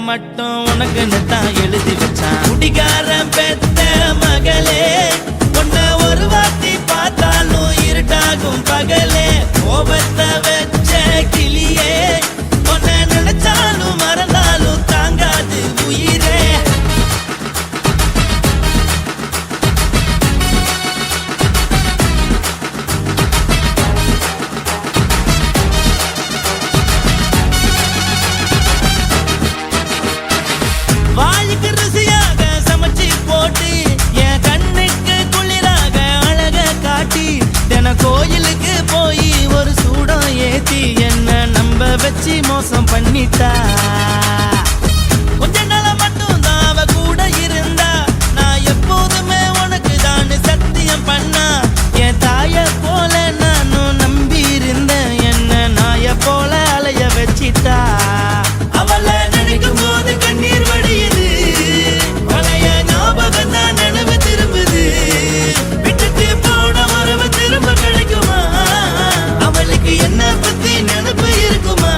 மட்டும் உனக்குன்னு தான் எழுதி வச்சான். குடிகாரன் பெத்த மகளே, உன்னை ஒரு வாட்டி பார்த்தாலும் இருட்டாகும் பகலே. கோபத்தை வச்ச கிளியே, உன்னை நினைச்சாலும் மறந்தாலும் தாங்காது உயிரே. வாய்க்கு ருசியாக சமைச்சு போட்டு என் கண்ணுக்கு குளிராக அழக காட்டி, தின கோயிலுக்கு போய் ஒரு சூடம் ஏத்தி என்ன நம்ப வச்சு மோசம் பண்ணிட்டா. கொஞ்ச நாள மட்டும் தான் அவ கூட இருந்தா, நான் எப்போதுமே உனக்கு தான் சத்தியம் பண்ணா. என் தாய போல நானும் நம்பி இருந்தேன், என்ன நாய போல அலைய வச்சிட்டா. அவளை நினைக்கும் போது கண்ணீர் வடியுது, பழைய ஞாபகம் தான் நினைவு திரும்புது. விட்டுட்டு போன உறவு திரும்ப கிடைக்குமா? அவளுக்கு என்ன பத்தி நினைப்பு இருக்குமா?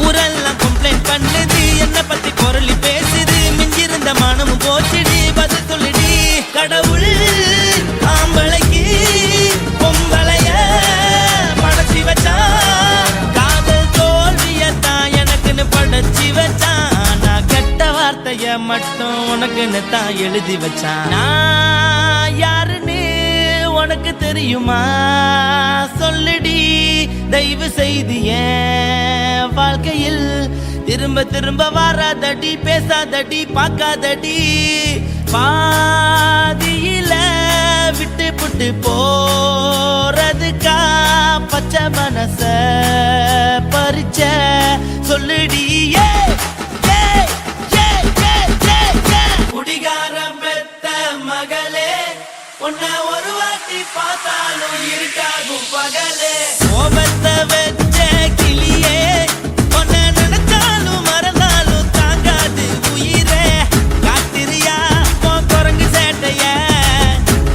ஊரெல்லாம் கம்ப்ளைண்ட் பண்ணுது, என்ன பத்தி குரலி பேசுது. மிஞ்சிருந்த மனமும் போச்சுடி, பதில் சொல்லுடி. கடவுள் ஆம்பளைக்கு பொம்பளைய படைச்சி வச்சா, காதல் தோல்வியத்தான் எனக்குன்னு படைச்சி வச்சான். நான் கெட்ட வார்த்தைய மட்டும் உனக்குன்னு தான் எழுதி வச்சான். நான் யாருன்னு உனக்கு தெரியுமா? சொல்லுடி தயவு செய்து என் வாழ்க்கையில் திரும்ப திரும்ப வராதடி, பேசாதடி, பார்க்காதடி. பாதியில விட்டு புட்டு போறதுக்கா பச்சை மனச பறிச்ச சொல்லுடி. குடிகாரம் பெத்த மகளே, உன்னை ஒரு வாட்டி பார்த்தாலும் இருக்காகும் பகலே. கோபத்தை வச்ச கிளியே, உன்னை நினைச்சாலும் மறந்தாலும் தாங்காது உயிரே. காத்திரியா உன் குரங்கு சேட்டைய,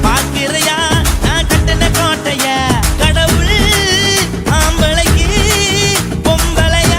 பார்க்கிறியா நான் கட்டின கோட்டைய. கடவுள் ஆம்பளைக்கு பொம்பளைய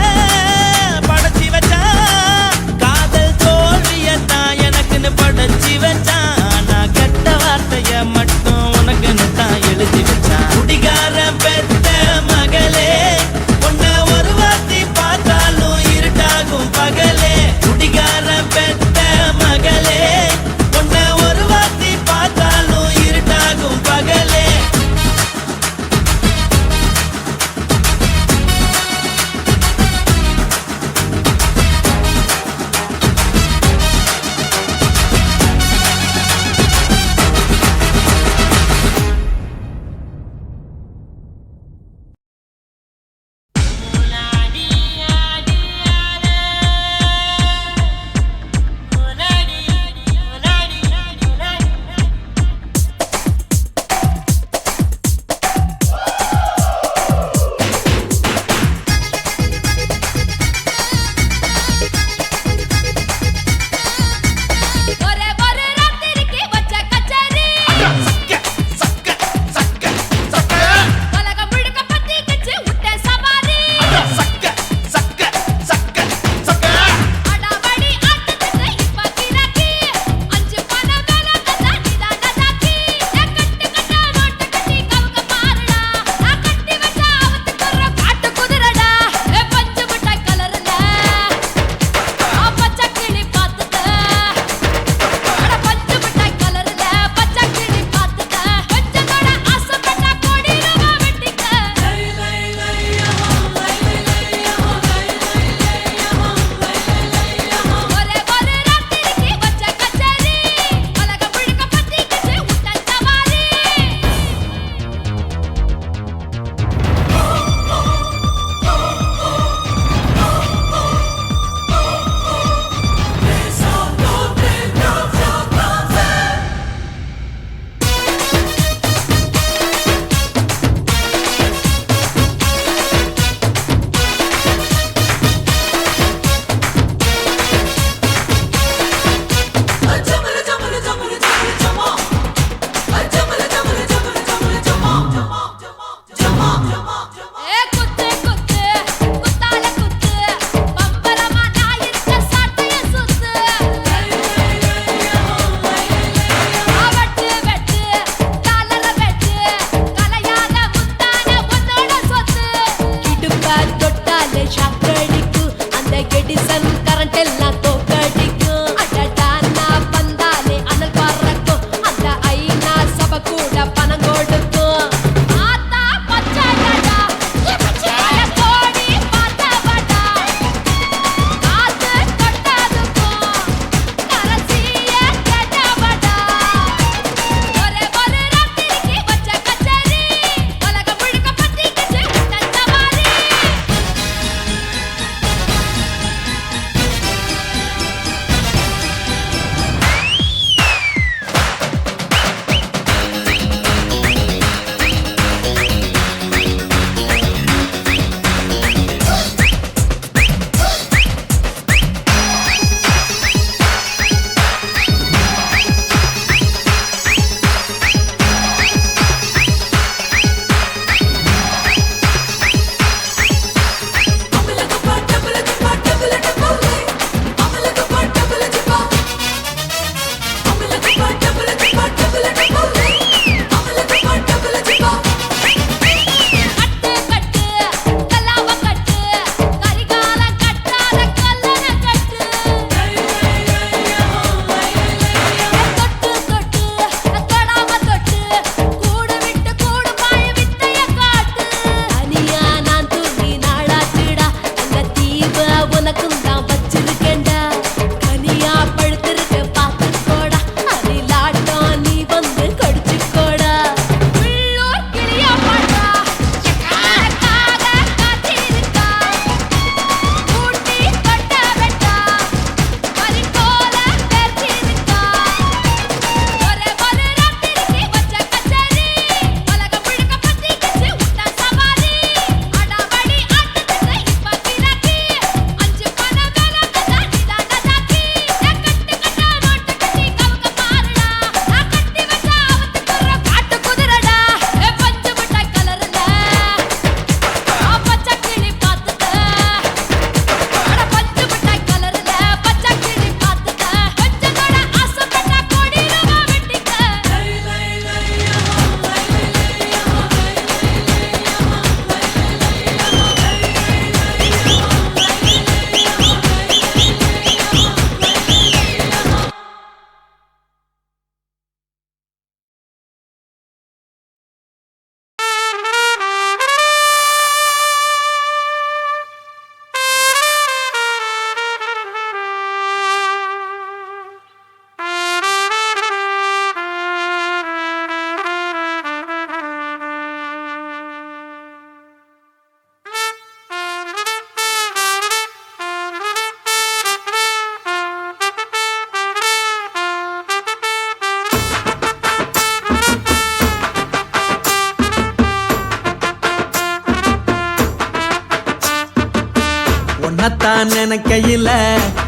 உன்னத்தான் நினைக்கையில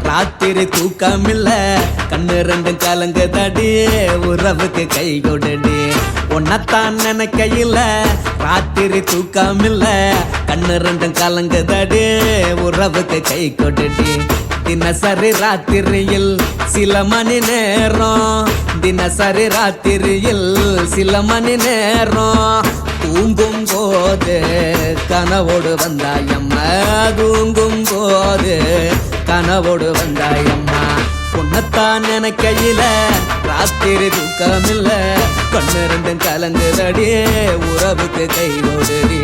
ராத்திரி தூக்கமில்ல கண்ணு ரெண்டும் கலங்குதடி உறவுக்கு கை கொடுடி உன்னத்தான் நினைக்கையில ராத்திரி தூக்கமில்ல கண்ணு ரெண்டும் கலங்குதடி உறவுக்கு கை கொடுடி தினசரி ராத்திரியில் சில மணி நேரம் தினசரி ராத்திரியில் சில மணி நேரம் தூங்கும் போது கனவோடு வந்தாயம்மா தூங்கும் போது கனவோடு வந்தாயம்மா உன்னத்தான் நினைக்கையில ராத்திரி தூக்கமில்ல கண்ணு ரெண்டும் கலங்குதடி உறவுக்கு கை ஓடுடி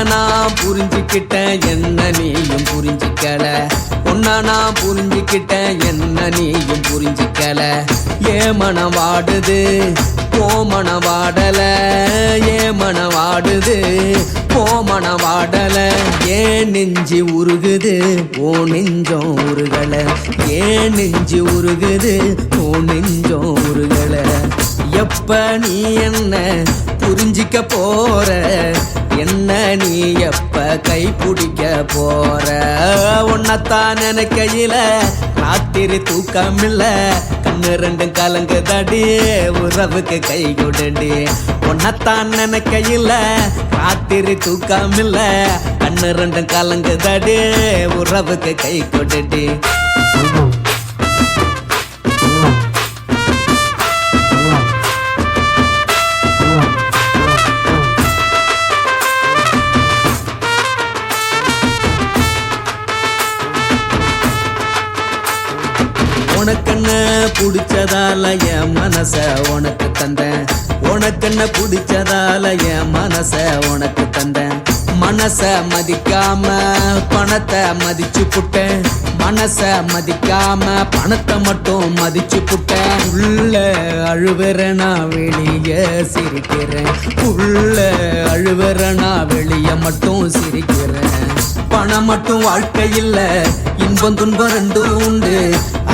நான் புரிஞ்சுக்கிட்டேன் என்ன நீயும் புரிஞ்சிக்கல உன்ன நான் புரிஞ்சுக்கிட்டேன் என்ன நீயும் புரிஞ்சிக்கல ஏ மனம் வாடுது போ மனம் வாடல ஏ மனம் வாடுது போ மனம் வாடல ஏன் நெஞ்சு உருகுது ஓ நெஞ்சம் உருகல ஏன் நெஞ்சு உருகுது ஓ நெஞ்சம் உருகல எப்ப நீ என்ன புரிஞ்சிக்க போற என்ன நீ எப்ப கை பிடிக்க போற உன்னத்தான் நினைக்கையில ராத்திரி தூக்கமில்ல கண்ணு ரெண்டும் கலங்குதடி உறவுக்கு கை கொடுடி உன்னத்தான் நினைக்கையில ராத்திரி தூக்கமில்ல கண்ணு ரெண்டும் கலங்குதடி உறவுக்கு கை கொடுடி உனக்கென்ன பிடிச்சதால என் மனச உனக்கு தந்தேன் உனக்கென்ன பிடிச்சதால என் மனச உனக்கு தந்தேன் மனச மதிக்காம பணத்தை மதிச்சு புட்டேன் மனச மதிக்காம பணத்தை மட்டும் மதிச்சு புட்டேன் உள்ள அழுவுறனா வெளிய சிரிக்கிறேன் உள்ள அழுவுறனா வெளிய மட்டும் சிரிக்கிறேன் பணம் மட்டும் வாழ்க்கையில் இன்பம் துன்பம் ரெண்டும் உண்டு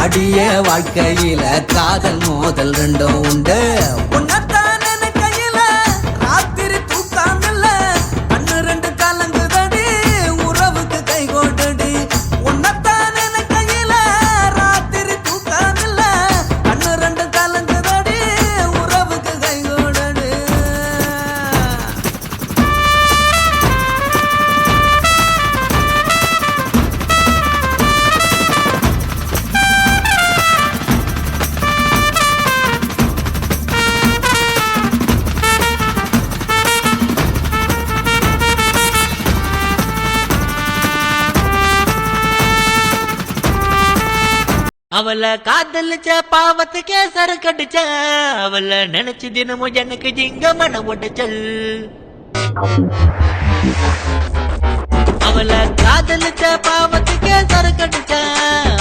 அடிய வாழ்க்கையில காதல் மோதல் ரெண்டும் உண்டு உன்னத்தான் நினைக்கையில ராத்திரி தூக்கமில்ல கண்ணு ரெண்டு கலங்குதடி உறவுக்கு கை கொடுடி உன்னத்தான் நினைக்கையில ராத்திரி தூக்கமில்ல கண்ணு ரெண்டு கலங்குதடி உறவுக்கு கை கொடுடி அவளை காதலிச்ச பாவத்துக்கே சரக்கடிச்ச அவளை நினைச்சு தினமும் எனக்கு ஜிங்க மன உடைச்சல் அவளை காதலிச்ச பாவத்துக்கே சரக்கடிச்ச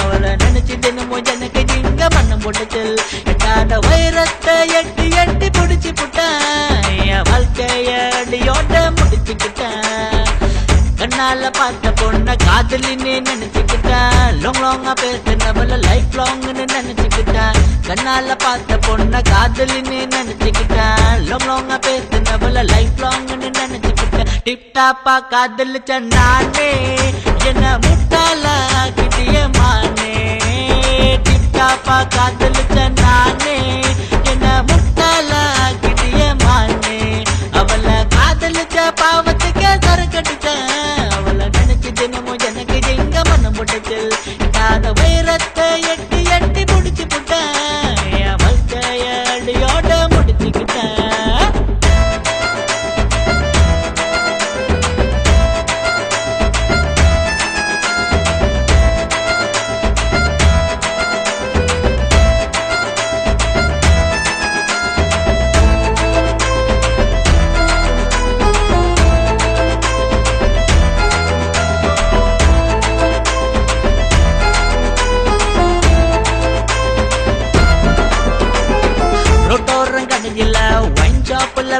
அவளை நினைச்சு தினமும் எனக்கு ஜிங்க மனம் உடைச்சல் எட்டாத வைரத்தை எட்டி எட்டி பிடிச்சு புட்டேன் என் வாழ்க்கைய அடியோட முடிச்சுக்கிட்டேன் கண்ணால பார்த்த பொண்ண காதலின்னு நினைச்சுக்கிட்டேன் லாங் லாங்கா பேசினவள லைஃப் லாங்னு நினைச்சுக்கிட்டேன் கண்ணால பார்த்த பொண்ண காதலின்னு நினைச்சுக்கிட்டேன் லாங் லாங்கா பேசினவள லைஃப் லாங்னு நினைச்சுக்கிட்டேன் டிப் டாப்பா காதலிச்ச நானே என்ன முட்டாள கிட்டிய மானே டிப் டாப்பா காதலிச்ச நானே என்ன முட்டாள கிட்டிய மானே அவளை காதலிச்ச பாவத்துக்கே சரக்கடிச்சேன் தினமும் எனக்கு எங்க மனம் முடைச்சல் எட்டாத வைரத்தை எட்டி எட்டி முடிச்சு புட்டேன் என் வாழ்க்கைய அடியோட முடிச்சுக்கிட்டேன்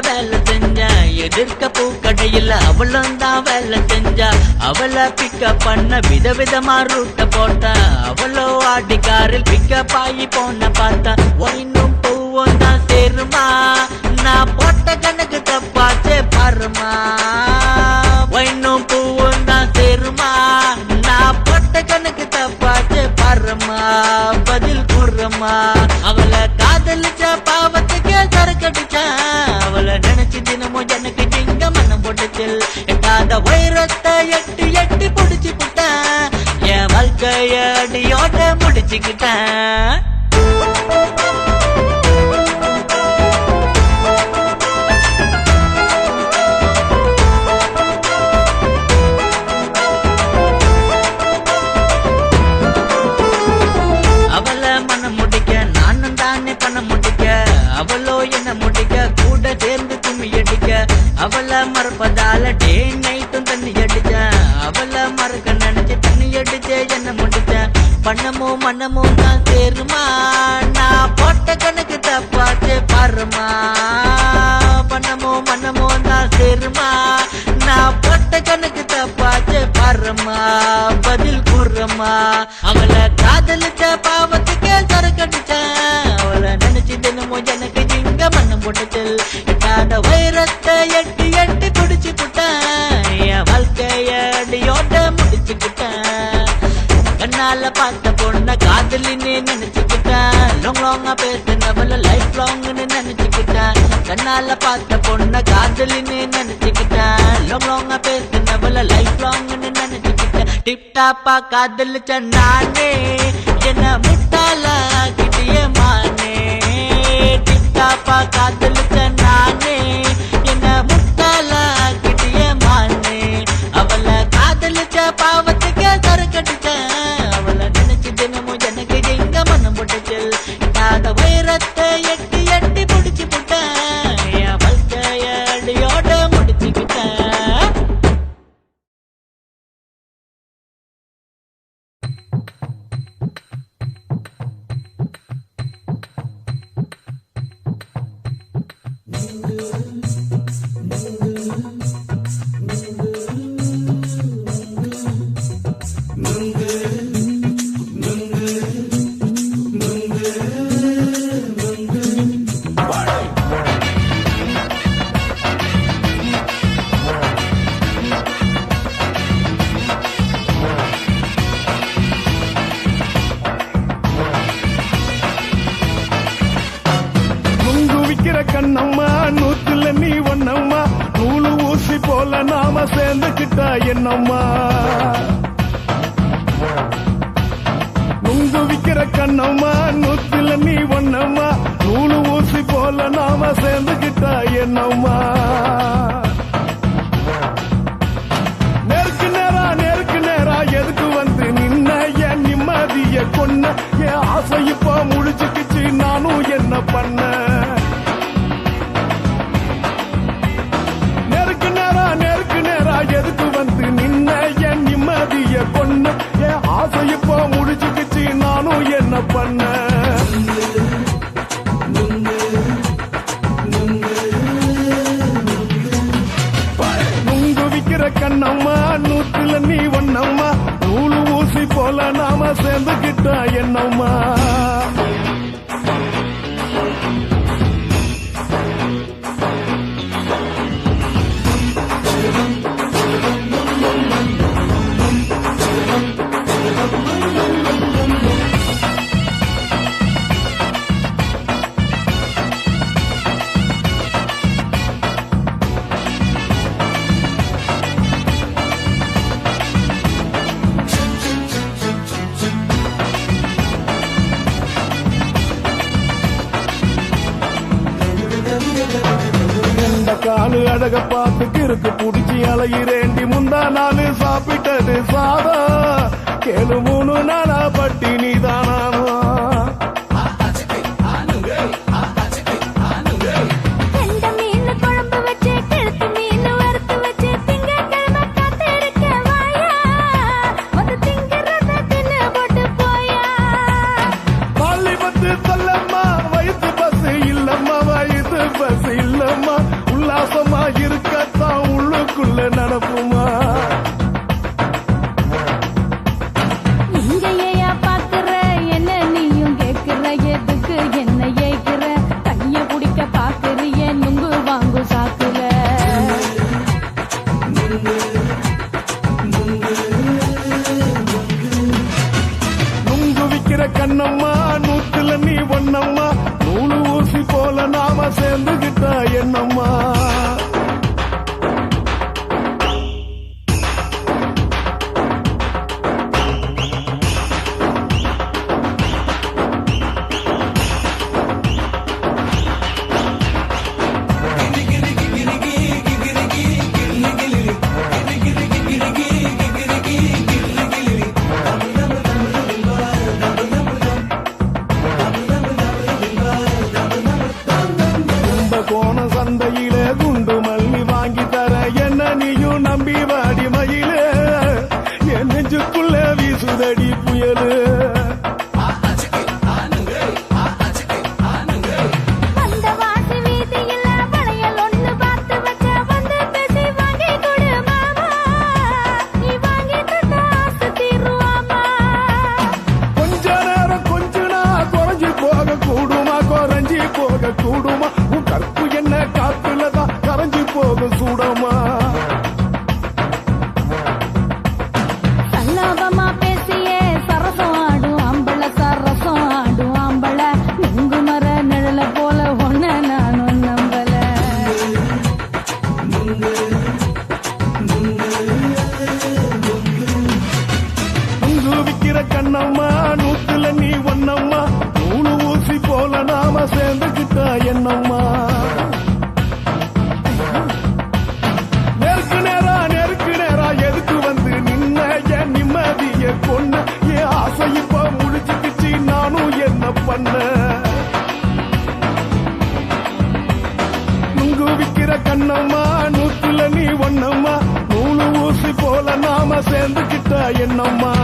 வேலை செஞ்சா எதிர்க்க பூக்கடையில் அவளும் தான் வேலை செஞ்சா அவளை பிக்கப் பண்ண விதவிதமா ரூட்ட போட்ட அவளோ ஆட்டிக்காரில் பிக்கப் ஆகி போன பார்த்தா ஒன்னும் பூவும் தான் சேருமா நான் போட்ட கணக்கு தப்பாச்சே பாருமா ஒன்னும் பூவும் தான் சேருமா நான் போட்ட கணக்கு தப்பாச்சே பாருமா பதில் கூறுமா அவளை காதலிச்ச பாவத்துக்கு சரக்கடிச்சான் அவளை நினைச்சு தினமும் எனக்கு இங்க மனம் போட்டுச்சில் எட்டாத வைரத்தை எட்டி எட்டி புடிச்சு புட்டேன் என் வாழ்க்கைய அடியோட முடிச்சுக்கிட்டேன் அவளை மனம் முடிக்க நானும் தானே பண்ண முடிக்க அவளோ என்ன முடிக்க கூட சேர்ந்து கும்மி அடிக்க அவளை மறப்பதால டே நைட்டும் தண்ணி அடிச்ச அவளை மறக்க நினைச்சு தண்ணி அடிச்ச என்ன முடிச்ச பண்ணமும் மனமும் தான் சேருமா நான் போட்ட கணக்கு தப்பாச்சு பாருமா பண்ணமும் மனமும் தான் சேருமா நான் போட்ட கணக்கு தப்பாச்சு பாருமா பதில் கூறுமா அவளை காதலிச்ச பாவத்துக்கு சரக்கடிச்சேன் அவளை நினைச்சு தினமும் எனக்கு இங்க மண்ணம் போட்டுச்சல் எட்டாத வைரத்தை எட்டி எட்டி குடிச்சு புட்டேன் என் வாழ்க்கைய அடியோட முடிச்சுக்கிட்டேன் கண்ணால பார்த்த பொண்ண காதலின்னு நினைச்சுக்கிட்டேன் லாங் லாங்கா பேசினவள லைஃப் லாங்னு நினைச்சுக்கிட்டேன் கண்ணால பார்த்த பொண்ண காதலின்னு நினைச்சுக்கிட்டேன் லாங் லாங்கா பேசினவள லைஃப் லாங்னு நினைச்சுக்கிட்டேன் டிப் டாப்பா காதலிச்ச நானே என்ன முட்டாள கிட்டிய மானே டிப் டாப்பா காதலிச்ச நானே என்ன முட்டாள கிட்டிய மானே அவளை காதலிச்ச பாவத்துக்கு சரக்கடிச்சேன் அவளை நினைச்சு தினமும் எனக்கு எங்க மனம் போட்டுச்சல் எட்டாத வைரத்தை எட்டி எட்டி புடிச்சு புட்டேன் என் வாழ்க்கைய அடியோட முடிச்சுக்கிட்டேன் கண்ணம்மா நூத்துல நீ ஒன்னம்மா நூலு ஊசி போல நாம சேர்ந்துக்கிட்டா என்னம்மா நுங்கு விக்கிற கண்ணம்மா நூத்துல நீ ஒன்னம்மா நூலு ஊசி போல நாம சேர்ந்துக்கிட்டா என்னம்மா நேருக்கு நேரா எதுக்கு வந்து நின்ன என் நிம்மதிய கொன்ன என் ஆசை இப்ப முடிச்சுக்கிச்சு நானும் என்ன பண்ண எதுக்கு வந்து நின்ன என் நிம்மதிய கொன்ன என் ஆசை இப்போ முடிச்சுக்கிச்சு நானும் என்ன பண்ண நுங்கு விக்கிற கண்ணம்மா நூத்துல நீ ஒன்னம்மா நூலு ஊசி போல நாம சேர்ந்துக்கிட்டா என்னம்மா காலு அழக பார்த்து கிறுக்கு புடிச்சி அலையிறேண்டி முந்தா நாலு சாப்பிட்டது சாதம் கேளு 3 நாளா பட்டினி தானாமா உல்லாசமா இருக்கத்தான் உள்ளுக்குள்ள நடப்புமா கண்ணம்மா நூத்துல நீ ஒன்னம்மா நூலு ஊசி போல நாம சேர்ந்துகிட்டா என்னம்மா கோண சந்தையில குண்டு மல்லி வாங்கி தர என்ன நீயும் நம்பி வாடி மயில என் நெஞ்சுக்குள்ள வீசுதடி புயலு கொஞ்ச நேரம் கொஞ்ச நாள் குறைஞ்சி போக கூடுமா குறைஞ்சி போக கூடுமா கற்பு என்ன காத்துலதான் கரைஞ்சி போக சூடமா சல்லாபமா பேசியே சரசம் ஆடும் அம்பள சரசம் ஆடும் அம்பள நுங்கு மர நிழல போல ஒன்ன நானும் நம்பல நுங்கு விக்கிற கண்ணம்மா நூத்துல நீ ஒன்னம்மா நூலு ஊசி போல நாம சேர்ந்துகிட்டா என்னம்மா நெருக்கு நேரா எதுக்கு வந்து நின்ன என் நிம்மதிய கொன்ன என் ஆசை இப்ப முடிச்சுக்கிச்சு நானும் என்ன பண்ண நுங்கு விக்கிற கண்ணம்மா நூத்துல நீ ஒன்னம்மா நூலு ஊசி போல நாம சேர்ந்துகிட்டா என்னம்மா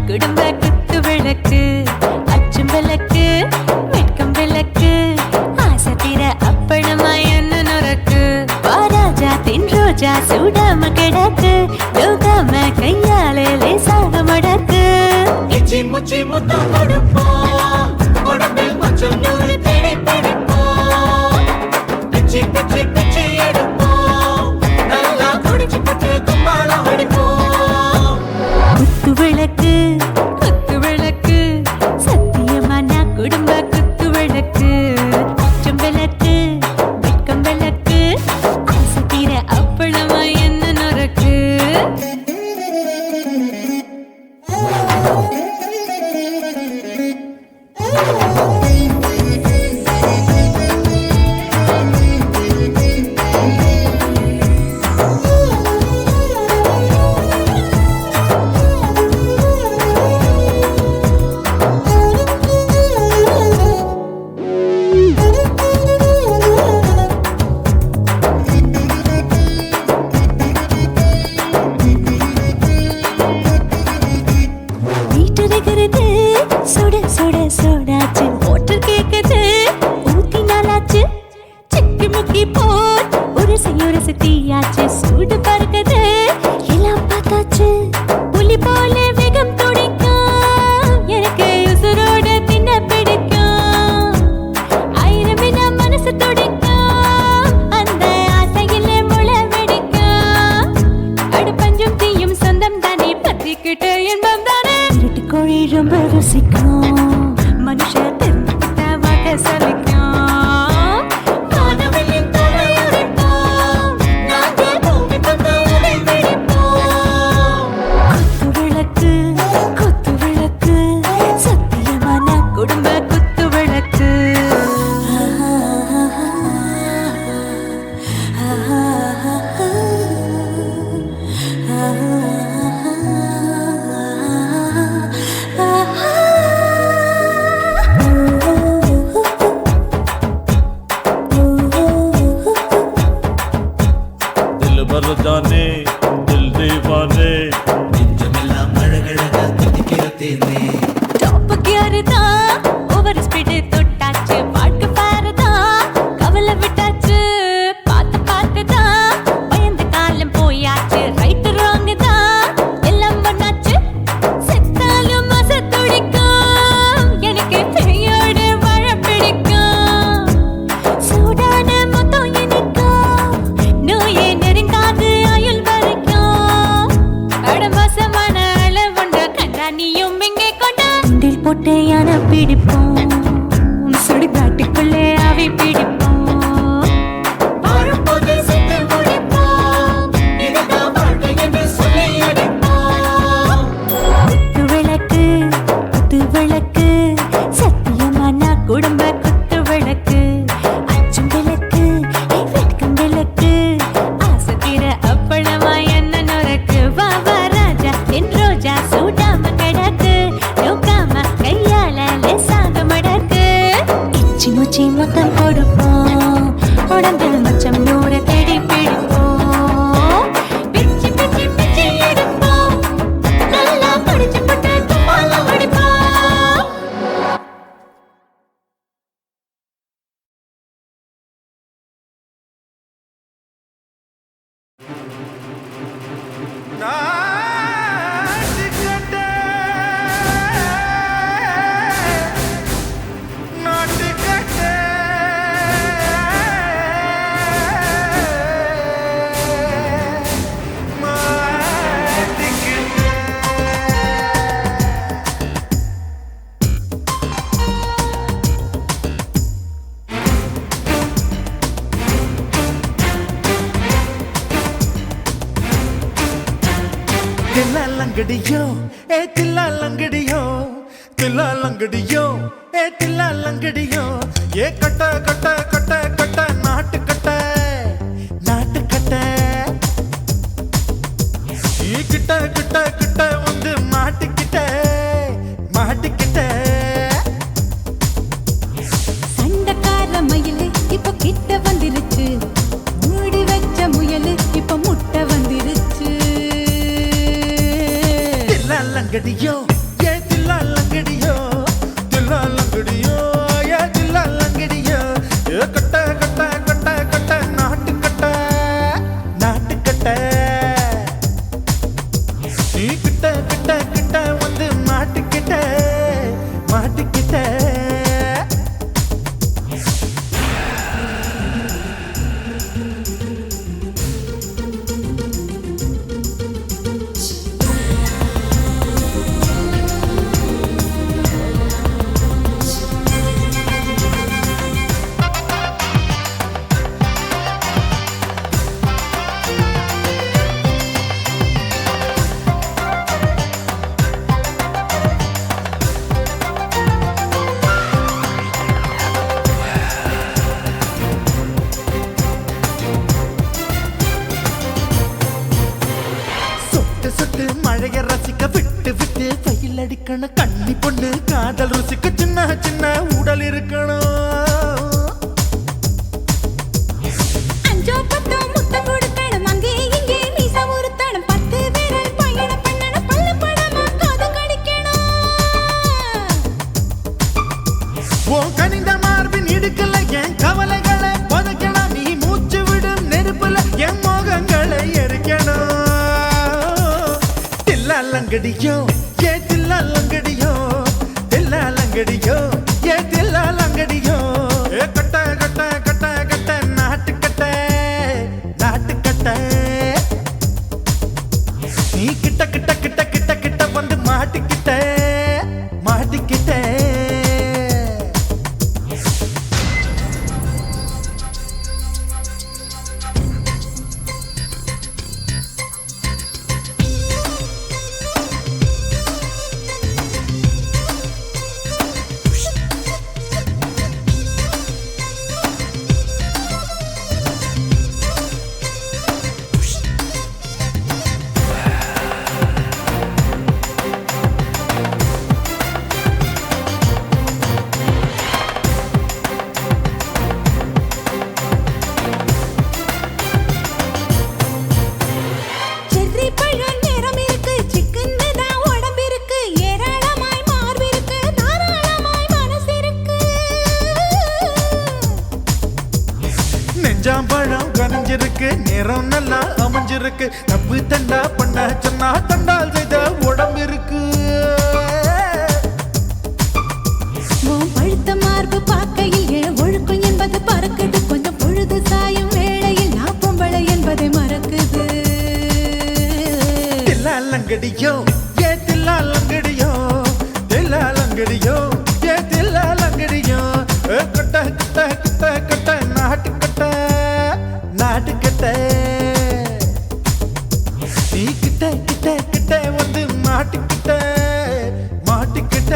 குடும்ப குத்து விளக்கு அச்சும் விளக்கு வெட்கம் விளக்கு ஆசத்திர அப்பளமா என்ன நொறக்கு வாராஜா தின் ரோஜா சூடாம கிடக்கு யோகாம கையாலே லேசாக மடக்கு இச்சி முச்சி முத்தம் கொடுப்போம் உடம்பில் கொஞ்சம் நூறு தேடி பிடிப்போம் பிச்சி பிச்சி பிச்சி எடுப்போம் நல்லா குடிச்சு பட்டு கும்பாலம் அடிப்போம் குத்து விளக்கு குத்து விளக்கு சத்தியமான குடும்ப குத்து விளக்கு அச்சும் விளக்கு வெட்கம் விளக்கு ஆசத்திர அப்பளமா என்ன நொறக்கு சுட சுட சுடாச்சு மோட்டர் கேக்குது ஊத்தி நாளாச்சு சிக்கி முக்கி போர் ஒரு தீயாச்சு சூடு பறக்குது எல்லாம் பார்த்தாச்சு புலி போல வேகம் துடிக்கும் எனக்கு உசுரோட தின்ன பிடிக்கும் ஆயிரம் வினா மனசு துடிக்கும் அந்த ஆசையிலே முளை வெடிக்கும் அடு பஞ்சும் தீயும் சொந்தம் தானே பத்திக்கிட்டு இன்பம் தானே இருட்டு கோழி ரொம்ப ருசிக்கும் மனுஷ தெரிஞ்சுக்கிட்ட வாக்க சலிக்கும் கடக்கு அச்சும் விளக்கு வெட்கம் விளக்கு ஆசத்திர அப்பளமா என்ன நொறக்கு வாவா ராஜா என் ரோஜா சூடாம கிடக்கு நோக்காம கையால லேசாக மடக்கு இச்சி முச்சி மொத்தம் கொடுப்போம் உடம்பில் மச்சம் நூறு தேடி பிடிப்போம் பிச்சி பிச்சி பிச்சி எடுப்போம் நல்லா படிச்சு போட்டு துப்பால முடிப்போம் தில்லாலங்கடியோ தில்லாலங்கடியோ தில்லாலங்கடியோ தில்லாலங்கடியோ கட்ட கட்ட கட்ட கட்ட நாட்டு கட்ட நாட்டு கட்ட கிட்ட கிட்ட கிட்ட வந்து மாட்டிக்கிட்ட மாட்டிக்கிட்ட சண்டக்கார மயிலு இப்ப கிட்ட வந்துருச்சு மூடி வச்ச முயலு இப்ப முட்டை வந்துருச்சு தில்லாலங்கடியோ தில்லாலங்கடியோ தில்லாலங்கடியோ தில்லாலங்கடியோ கட்ட கட்ட கட்ட கட்ட நாட்டு கட்ட நாட்டு கட்ட கிட்ட கிட்ட கிட்ட வந்து மாட்டிக்கிட்ட மாட்டிக்கிட்ட சொட்டு மழைய ரசிக்க விட்டு விட்டு வெயில் அடிக்கணும் கண்ணி பொண்ணு காதல் ருசிக்க சின்ன சின்ன உடல் இருக்கணும் அஞ்சோ பத்தோ முத்தம் கொடுக்கணும் அங்கே இங்கே மீசா உருத்தணும் 10 விரல் பயணம் பண்ணணும் பல்ல படமா காது கடிக்கணும் ஓ கனிந்த மார்பின் இடுக்கல என் கவலைகளை பதுக்கணும் நீ மூச்சு விடும் நெருப்புல என் மோகங்களை எரிக்கணும் தில்லாலங்கடியோ தில்லாலங்கடியோ தில்லாலங்கடியோ தில்லாலங்கடியோ கட்ட கட்ட கட்ட கட்ட நாட்டு கட்ட நாட்டு கட்ட நீ கிட்ட கிட்ட கிட்ட கிட்ட கிட்ட வந்து மாட்டிக்கிட்ட மாட்டிக்கிட்ட செர்ரி பழம் நிறம் இருக்கு சிக்கன்னு தான் உடம்பு இருக்கு ஏராளமாய் மார்பு இருக்கு தாராளமாய் மனசு இருக்கு நெஞ்சாம்பழம் கனிஞ்சிருக்கு நிறம் நல்லா அமைஞ்சிருக்கு தப்பு தண்டா பண்ண சொன்னா தண்டால் செய்த உடம்பு இருக்கு உன் பழுத்த மார்பு பார்க்கையில் ஒழுக்கம் என்பது பறக்குது கொஞ்சம் பொழுது சாயும் வேளையில் நான் பொம்பளை என்பதை மறக்குது தில்லாலங்கடியோ தில்லாலங்கடியோ தில்லாலங்கடியோ தில்லாலங்கடியோ கட்ட கட்ட கட்ட கட்ட நாட்டு கட்ட நாட்டு கட்ட நீ கிட்ட கிட்ட கிட்ட வந்து மாட்டிக்கிட்ட மாட்டிக்கிட்ட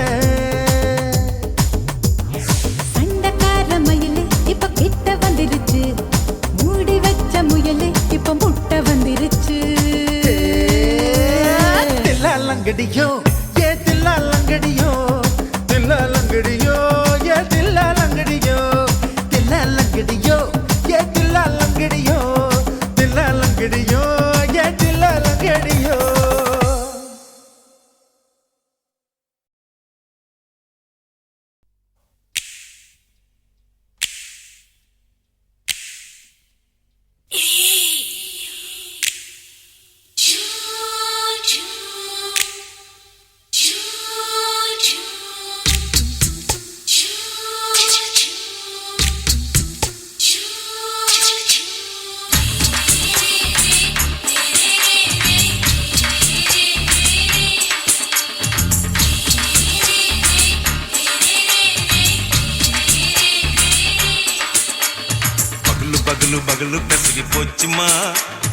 பகலு பகலு பெசகி போச்சுமா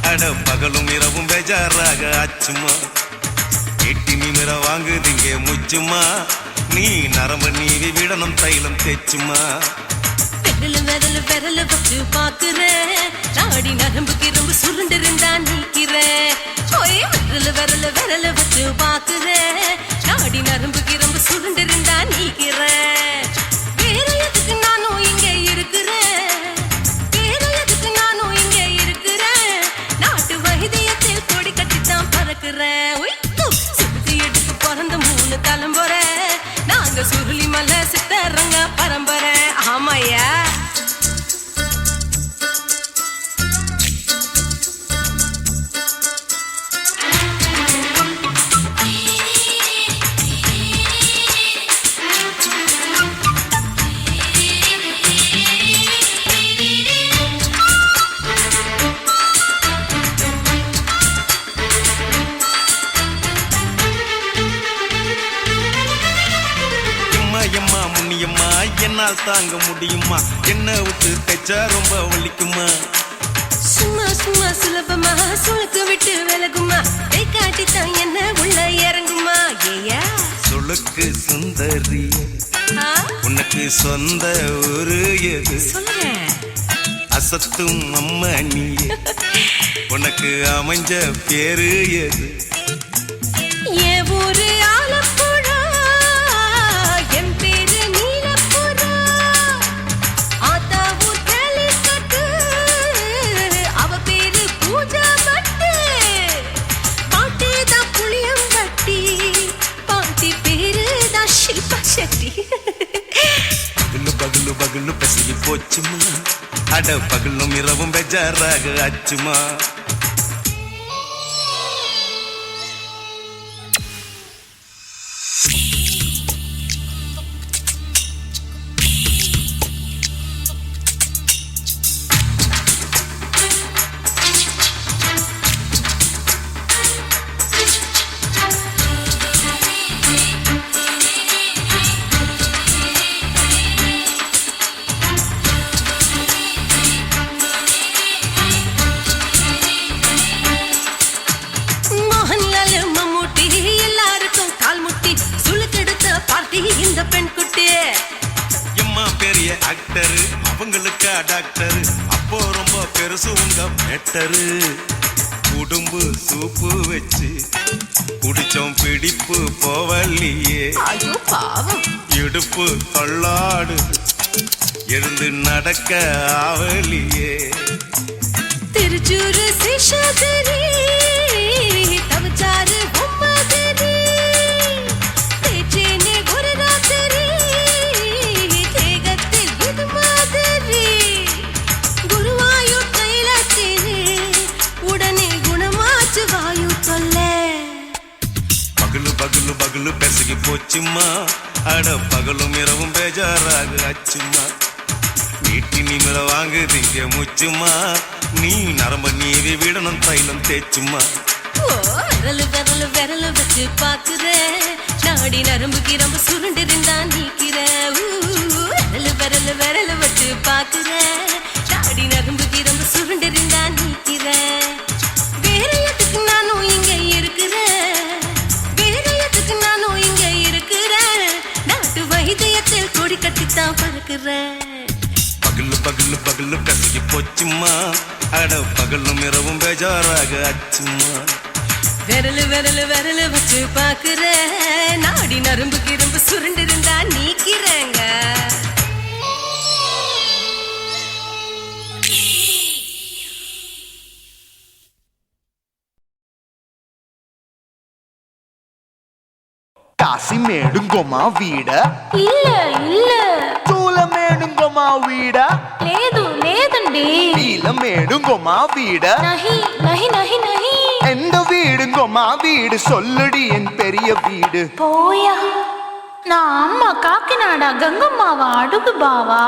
அட பகலும் இரவும் பேஜாராக ஆச்சுமா எட்டி நிமிர வாங்குதிங்க முச்சுமா நீ நரம்பு நீவி விடணும் தைலம் தேச்சுமா விரல வச்சு பாக்குறேன் நாடி நரம்பு கிரம்பு சுருண்டு இருந்தா நீக்கிறேன் விரல வச்சு பாக்குறேன் நாடி நரம்பு கிரம்பு சுருண்டு இருந்தா நீக்கிறேன் வேற எதுக்கு நானும் இங்க இருக்கிறேன் வேற எதுக்கு நானும் இங்க இருக்கிறேன் நாட்டு வைத்தியத்தில் கொடி கட்டித்தான் பறக்கிறேன் சுத்தி எடுத்து பிறந்த 3 தலைமுறை நாங்க சுருளி மலை சித்தரங்க பரம்பரை ஆமாயா என்னால் தாங்க முடியுமா என்ன விட்டு தைச்சா ரொம்ப வலிக்குமா சும்மா சும்மா சுலபமா சுளுக்கு விட்டு விலகுமா கை காட்டித்தான் என்ன உள்ள இறங்குமா ஏயா சுளுக்கு சுந்தரி உனக்கு சொந்த ஊரு எது சொல்றேன் அசத்தும் அம்மா நீ உனக்கு அமைஞ்ச பேரு எது என் ஊரு ஆலப்புழா என் பேரு நீலப்புறா ஆத்தாவு தெளிக்கட்டு அவ பேரு பூஜா பட்டு பாட்டி தான் புளியம்பட்டி பாட்டி பேரு தான் ஷில்பா செட்டி பகலு பகலு பகலு பெசகி போச்சுமா அட பகலும் இரவும் பெஜாராக ஆச்சுமா இந்த பெண் குட்டி எம்மா பெரிய ஆக்டர் அவங்களுக்கா டாக்டர் அப்போ ரொம்ப பெருசு உங்க மேட்டரு குடும்பு சூப்பு வச்சு குடிச்சோம் பிடிப்பு போவல்லையே ஐயோ பாவம் இடுப்பு தள்ளாடு எழுந்து நடக்க ஆவலியே திருச்சூரு சிஷாதிரி தவச்சாரு பொம்மதிரி தேச்சேனே ஒரு ராத்திரி தேகத்தில் இது மாதிரி குருவாயூர் தைலத்திலே உடனே குணமாச்சு வாயு தொல்லை பகலு பகலு பகலு பெசகி போச்சுமா அட பகலும் இரவும் பேஜாராக ஆச்சுமா வீட்டி நிமிர வாங்குதிங்க முச்சுமா நீ நரம்ப நீவி விடணும் தைலம் தேச்சுமா விரல வச்சு பாக்குறேன் நாடி நரம்பு கிரம்பு சுருண்டு இருந்தா நீக்கிறேன் விரல வச்சு பாக்குறேன் நாடி நரம்பு கிரம்பு சுருண்டு இருந்தா நீக்கிறேன் வேற எதுக்கு நானும் இங்க இருக்கிறேன் வேற எதுக்கு நானும் இங்க இருக்கிறேன் நாட்டு வைத்தியத்தில் கொடி கட்டித்தான் பறக்கிறேன் பகலு பகலு பகலு பெசகி போச்சுமா அட பகலும் இரவும் பேஜாராக ஆச்சுமா விரல வச்சு பாக்குறேன் நாடி நரம்பு கிரம்பு சுருண்டு இருந்தா நீக்கிறேங்க కాశీమేడుంగోమా వీడ இல்ல చూలమేడుంగోమా వీడ లేదండి నీలమేడుంగోమా వీడ నహి నహి నహి నహి எந்த வீடுங்கோமா வீடு சொல்லுடி என் பெரிய வீடு పోయా నా అమ్మ కాకినాడ గంగమ్మావా అడుగు బావా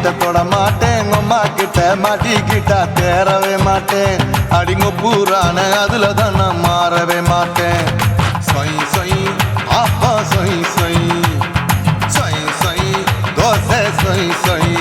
வீட்டை தொட மாட்டேன் அம்மா கிட்ட மாட்டிக்கிட்டா தேரவே மாட்டேன் அடிங்க பூரான அதுல தான் நான் மாறவே மாட்டேன் சொய் சொய் ஆப்பா சொய் சொய் சொய் சொய் தோசை சொய் சொய்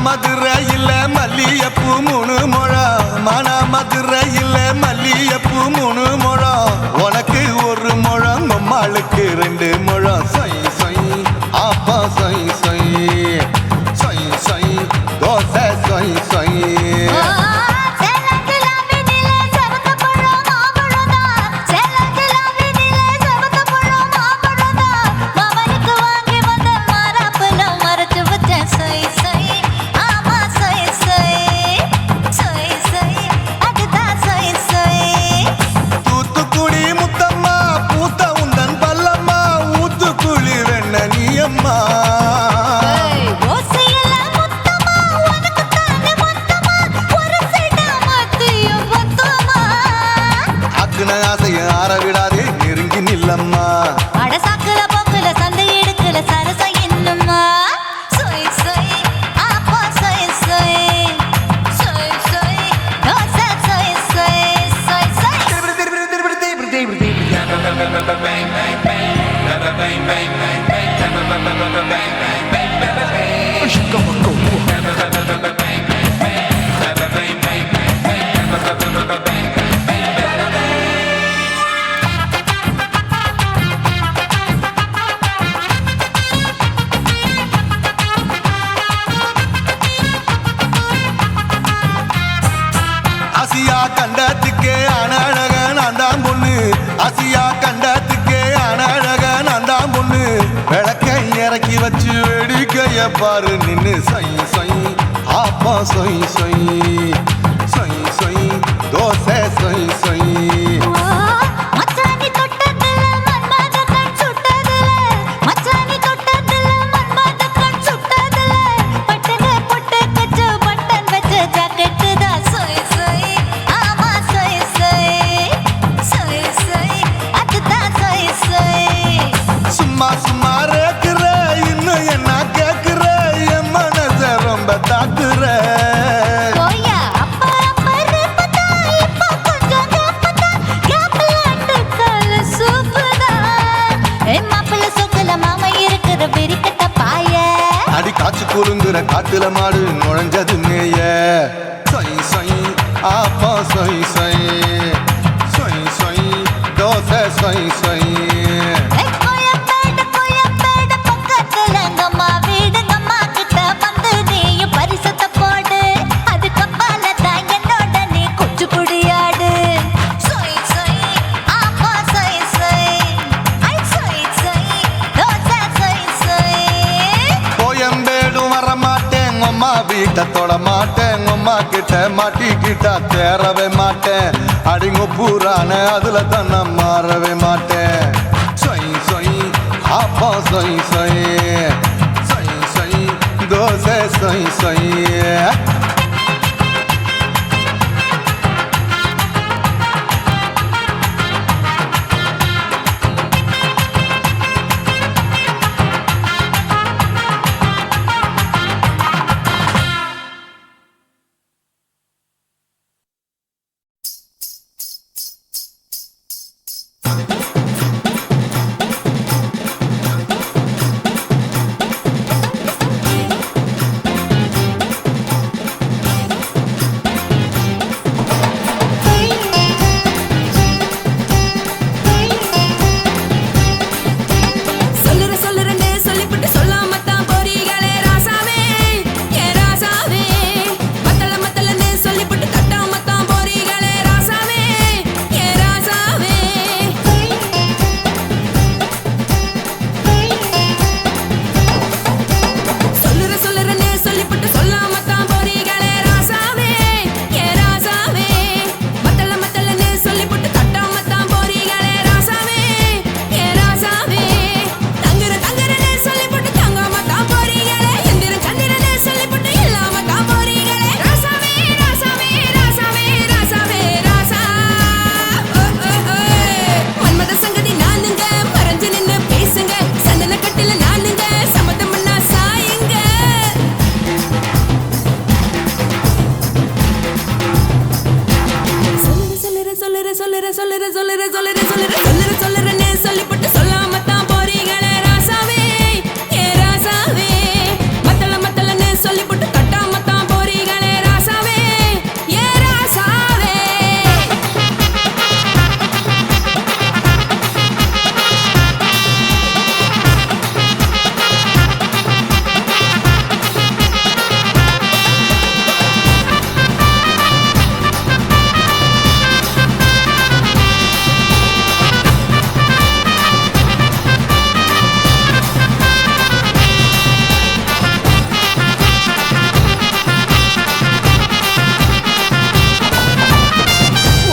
மதுரையில் மல்லியப்பூ 3 முழம் மன மதுரையில் மல்லியப்பூ 3 முழம் உனக்கு 1 முழம் அம்மாளுக்கு 2 முழம் சொய் சொய் ஆப்பா சொய் சொய் சொய் சொய் தோசை சொய் சொய் ஆசைய ஆற விடாதே நெருங்கி நில்லம்மா அடசாக்குல போக்குல சந்தை எடுக்கல சரச இன்னும்மா சொய் சொய் ஆப்பா சொய் சொய் சொய் சொய் தோசை சொய் சொய் சொய் சொய் ஆசியா கண்டத்துக்கே அனழக நான் தான் பொண்ணு ஆசியா கண்டத்துக்கே அனழக நான் தான் பொண்ணு விளக்கை இறக்கி வச்சு வேடிக்கைய பாரு நின்னு சொய் சொய் ஆப்பா சொய் சொய் சொய் சொய் தோசை சொய் சொய் மச்சானி தொட்டதுல மன்மத கண் சுட்டதுல மச்சானி தொட்டதுல மன்மத கண் சுட்டதுல பட்டன பொட்டு கச்சு பட்டன் வச்ச ஜாக்கெட் தான் சொய் சொய் ஆமா சொய் சொய் சொய் சொய் அதுதான் சொய் சொய் சும்மா சும்மா ரேக்குற இன்னும் என்ன கேக்குற என் மனச ரொம்ப தாக்குற கோயா அப்பா அப்பா ரப்பதா இப்ப கொஞ்சம் ரப்பதா யாப்லாண்டு கால சூப்பதா மாப்பிள்ள சொக்கல மாமா இருக்கிற வெறிக்கட்ட பாய அடி காய்ச்சி குலுங்குற காட்டுல மாடு நுழைஞ்சது மேய சொய் சொய் ஆப்பா சொய் சொய் சொய் சொய் தோசை சொய் சொய் கோயம்பேடு பக்கத்துல எங்கம்மா வீடு அம்மா கிட்ட வந்து நீயும் பரிசத்தை போடு அது கப்பால தான் என்னோட நீ குச்சி புடியாடு சொய் சொய் ஆப்பா சொய் சொய் ஐ சொய் சொய் தோசை சொய் சொய் கோயம்பேடு வர மாட்டேன் அம்மா வீட்டை தொட மாட்டேன் அம்மா கிட்ட மாட்டிக்கிட்டா தேரவே மாட்டேன் அடிங்க பூரான அதுல தான் நான் மாறவே மாட்டேன் சொய் சொய் ஆப்பா சொய் சொய் சொய் சொய் தோசை சொய் சொய் சொல்லுறேன்னு சொல்லிப்பட்டு சொல்லாம தான் போறீங்களே ராசாவே ஏ ராசாவே மத்தலன்னு சொல்லிப்பட்டு கட்டாம தான் போறீங்களே ராசாவே ஏ ராசாவே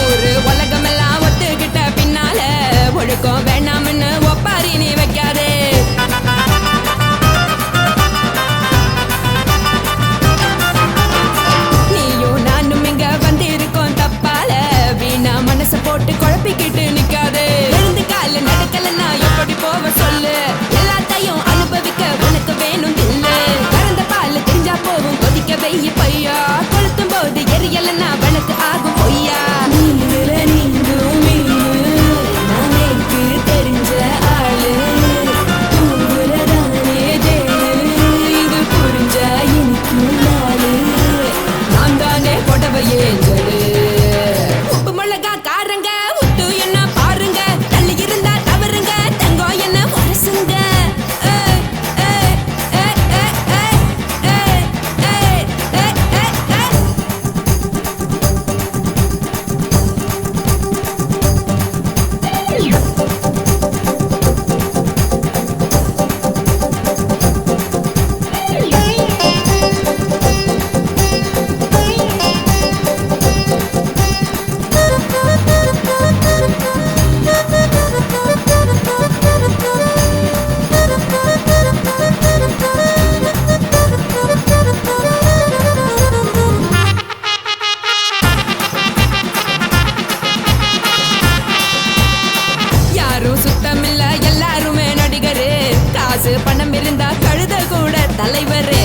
ஒரு உலகமெல்லாம் ஒத்துக்கிட்ட பின்னால ஒழுக்கம் வேணாம்னு ஒப்பாரி நீ வைக்காதே நீயும் நானும் இங்க வந்திருக்கோம் தப்பால வீணா மனச போட்டு குழப்பிக்கிட்டு நிக்காதே எழுந்து கால நடக்கலன்னா எப்படி போவ சொல்லு எல்லாத்தையும் அனுபவிக்க உனக்கு வேணும் தில்லு கறந்த பால் தெரிஞ்சா போகும் கொதிக்க வெய்ய பையா கொளுத்தும் போது எரியலன்னா வழக்கு ஆகும் பொய்யா நீங்கள நீங்களும் நாளைக்கு தெரிஞ்ச ஆளு உங்களதானே ஜெயிலு இது புரிஞ்சா எனக்கு நாளு நான் தானே கொடவையே ஜெயிலு உப்பு மிளகா காரங்க உத்து என்ன பாருங்க தள்ளி இருந்தா தவறுங்க தங்கம் என்ன வரசுங்க யாரும் சுத்தமில்ல எல்லாருமே நடிகரு காசு பணம் இருந்தா கழுத கூட தலைவரு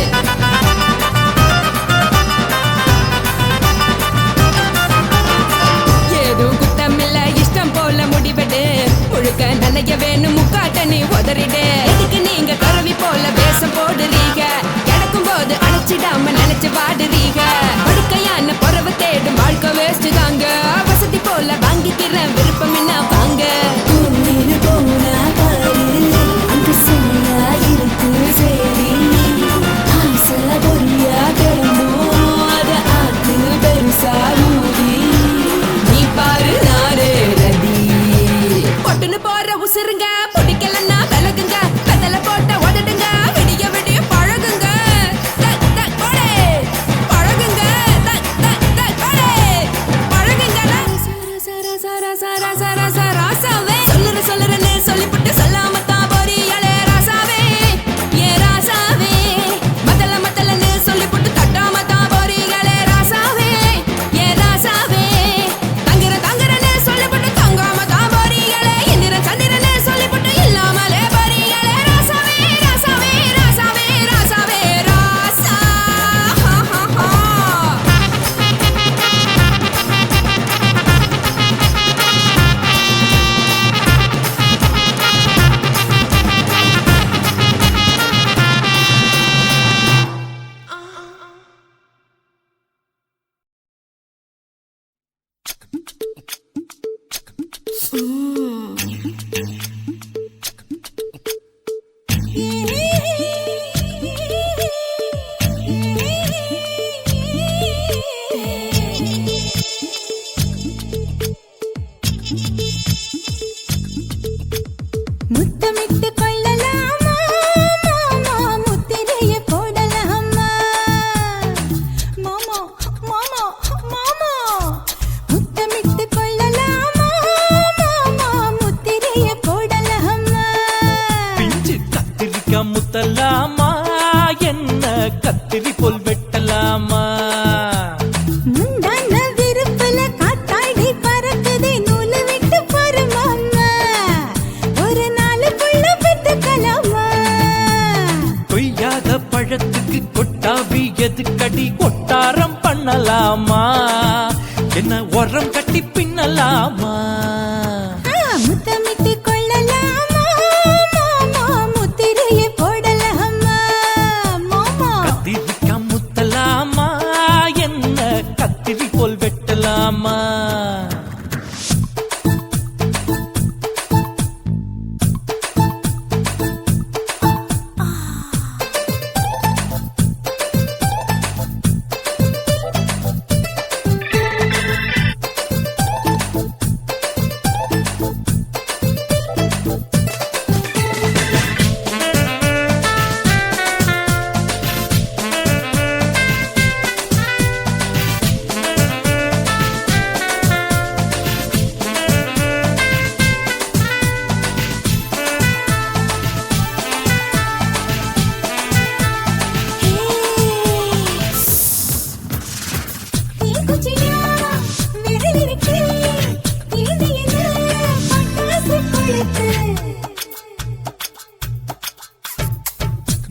ஏதும் குத்தமில்ல இஷ்டம் போல முடிவெடு முழுக்க நனைய வேணும் முக்காட்ட நீ உதறிடு எதுக்கு நீங்க கருவி போல வேஷம் போடுறீங்க கிடக்கும் போது அணைச்சிடாம நினைச்சு வாடுறீங்க படுக்கையான பொறவை தேடும் வாழ்க்கை வேஸ்ட் தாங்க வசதி போல வாங்கிக்கிறேன் விருப்பம் என்ன வாங்க போனா பாரு அங்கு சரியா இருக்கு சரி ஆசை பொரியா கிளம்பும் அத ஆத்து பெருசா ஊதி நீ பாரு நாரே ரதி பொட்டுன்னு போற உசுருங்க பிடிக்கலன்னா விலகுங்க கதல போட்ட உதடுங்க விடிய விடிய பழகுங்க தக் தக் போடே பழகுங்க தக் தக் தக் போடே பழகுங்க சர சர சர சர சர ராசாவே சொல்லுறேன்னு சொல்லிப்பட்டு சொல்லாம தான் போறீங்களே ராசாவே ஏ ராசாவே மத்தலன்னு சொல்லிப்பட்டு தட்டாம தான் போறீங்களே ராசாவே ஏ ராசாவே தங்குறேன்னு சொல்லிப்பட்டு தங்காம தான் போறீங்களே இந்திரன் சந்திரன்னு சொல்லிப்பட்டு இல்லாமலே போறீங்களே ராசாவே ராசாவே ராசாவே ராசாவே ராசா முத்தமிட்டு கொள்ளலாமா மாமா முத்திரைய போடலாமா மாமா மாமா மாமா முத்தமிட்டு கொள்ளலாமா மாமா முத்திரைய போடலாமா பிஞ்சு கத்திரிக்கா முத்தலாமா என்ன கத்திரி போல் வெட்டலாமா முந்தான விருப்பல காத்தாடி பறக்குதே நூலை விட்டு போற மாமா ஒரு நாளுக்குள்ள பெத்துக்கலாமா கொய்யாத பழத்துக்கு கொட்டாவி எதுக்கடி கொட்டாரம் பண்ணலாமா என்ன உரம் கட்டி பின்னலாமா முத்தமிட்டு கொள்ளலாமா மாமா முத்திரையை போடலாமா மாமா கத்திரிக்கா முத்தலாமா என்ன கத்திரி போல் வெட்டலாமா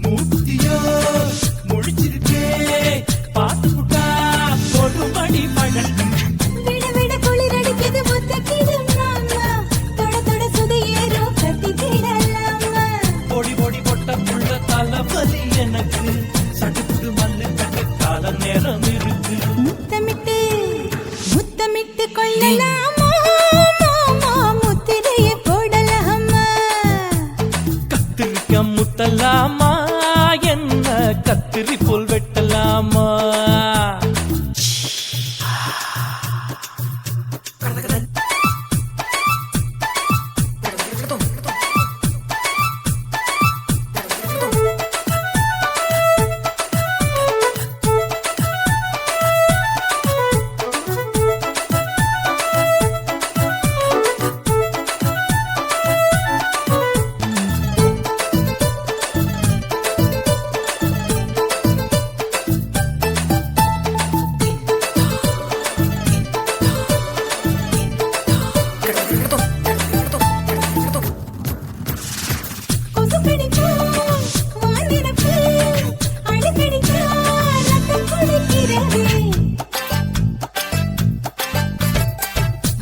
மூத்தியோ முடிச்சிருக்கே பாத்துட்டா கொடுமடி பழம் விட விட குளிர் அடிக்குது முத்தக்கிடும் மாமா தொட தொட சுதையேறோ கட்டிக்கிடலாமா பொடி பொடி பொட்ட புள்ள தலைவலி எனக்கு சடுக்குடு மல்லு கட்ட கால நேரம் இருக்கு முத்தமிட்டு முத்தமிட்டு கொள்ளலாமா மாமா முத்திரையை போடலாமா கத்திரிக்கா முத்தலாமா என்ன கத்திரி போல் வெட்டலாமா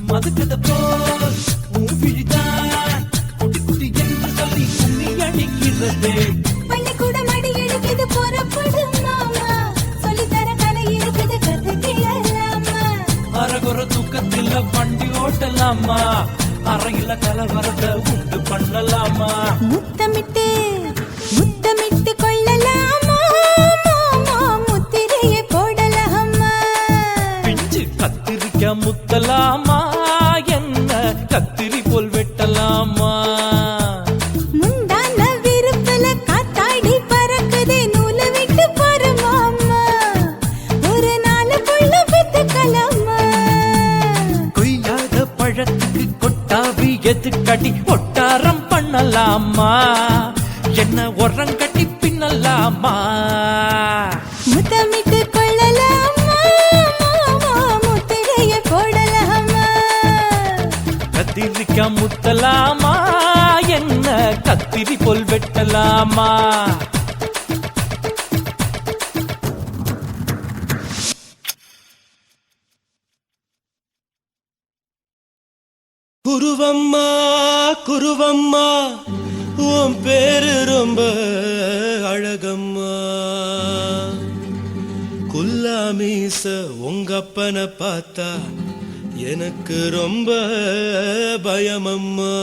மதுக்கத போல் உன் விழிதான் குட்டி குட்டி என்று சொல்லி கும்மி அடிக்கிறது பள்ளிக்கூடம் அடி எடுக்குது புறப்படும் மாமா சொல்லித்தர கலை இருக்குது கத்துக்கிடலாமா அரகுற தூக்கத்தில் வண்டி ஓட்டலாமா அறையில கலவரத்தை உண்டு பண்ணலாமா முத்தமிட்டு முத்தமிட்டு கொள்ளலாமா மாமா முத்திரையை போடலாமா பிஞ்சு கத்திரிக்க முத்தலாமா என்ன கத்திரி போல் வெட்டலாமா முந்தான விருப்பல காத்தாடி பறக்குதே நூல விட்டு போற மாமா ஒரு நாள் புள்ள பெத்துக்கலாமா கொய்யாத பழத்துக்கு கொட்டாவி எதுக்கடி ஒட்டாரம் பண்ணலாமா என்ன உரங்கட்டி பின்னலாமா முத்தமிட்டு கொள்ளலாமா மாமா முத்திரையை போடலாமா கத்திரிக்கா முத்தலாமா என்ன கத்திரி போல் வெட்டலாமா குருவம்மா குருவம்மா உன் பேரு ரொம்ப அழகம்மா குல்லாமீச உங்க அப்பனை பார்த்தா எனக்கு ரொம்ப பயமம்மா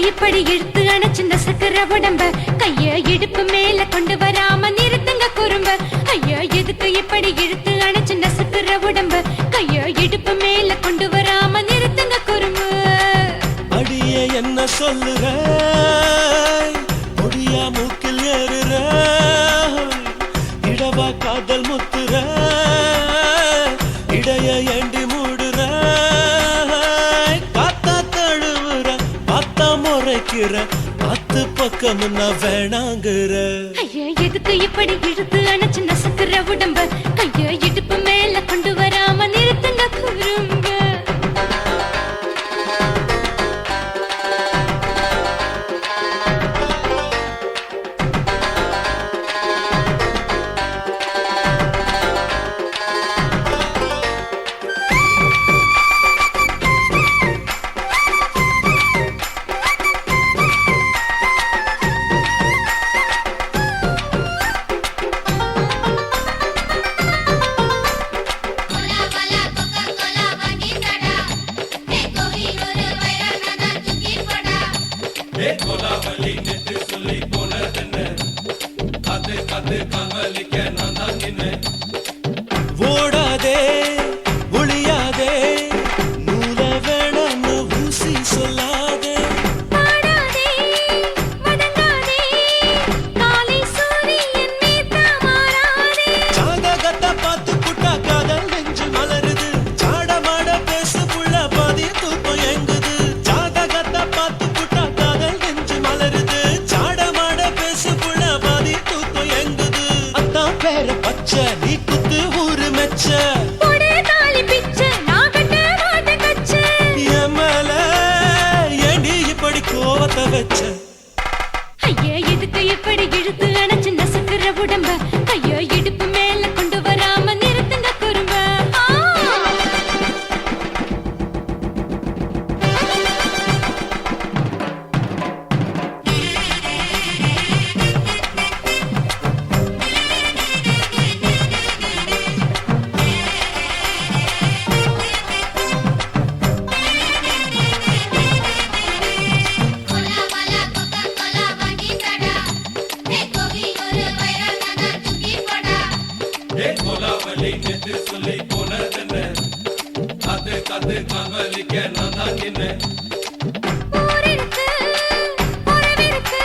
இப்படி இழுத்து அணைச்சிருந்த சக்கர உடம்ப கைய இடுப்பு மேல கொண்டு வராம நிறுத்துங்க குறும்ப ஐயா எதுக்கு இப்படி இழுத்து அணைச்சிருந்த சக்கர உடம்ப கைய இடுப்பு மேல கொண்டு வராம நிறுத்துங்க குறும்பு அடியே என்ன சொல்லுற முடியா மூக்கில் ஏறுற இடவா காதல் முத்துற பக்கம் நான் வேணாங்குற. ஐயா எதுக்கு இப்படி இழுத்து அணைச்சு நசுக்குற உடம்ப? கைய இடுப்பு மேல கொண்டு வராம நிறுத்துங்க குறும்ப. ஓடாதே ஒளியாதே நூல வேணான்னு ஊசி சொல்லாதே. பாடாதே வதங்காதே காலை சூரியன் மீத மாறாதே. ஜாதகத்தை பார்த்து புட்டா காதல் நெஞ்சு மலருது. சாடமாட பேசு புள்ள பாதி தூக்கம் எங்குது. ஜாதகத்தை பார்த்து புட்டா காதல் நெஞ்சு மலருது. சாடமாட பேசு புள்ள பாதி தூக்கம் எங்குது. அத்தான் பேர பச்சை நீ குத்து ஊரு மெச்ச. போடே தாலி பிச்சை நான் கட்ட மாட்டேன் கச்சை. என் மேல ஏண்டி இப்படி கோவத்தை வச்ச? ஐயா எதுக்கு இப்படி இழுத்து அணைச்சு நசுக்குற உடம்ப? கைய இடுப்பு மேல கொண்டு வராம நிறுத்துங்க குறும்ப. ஊரிருக்கு உறவிருக்கு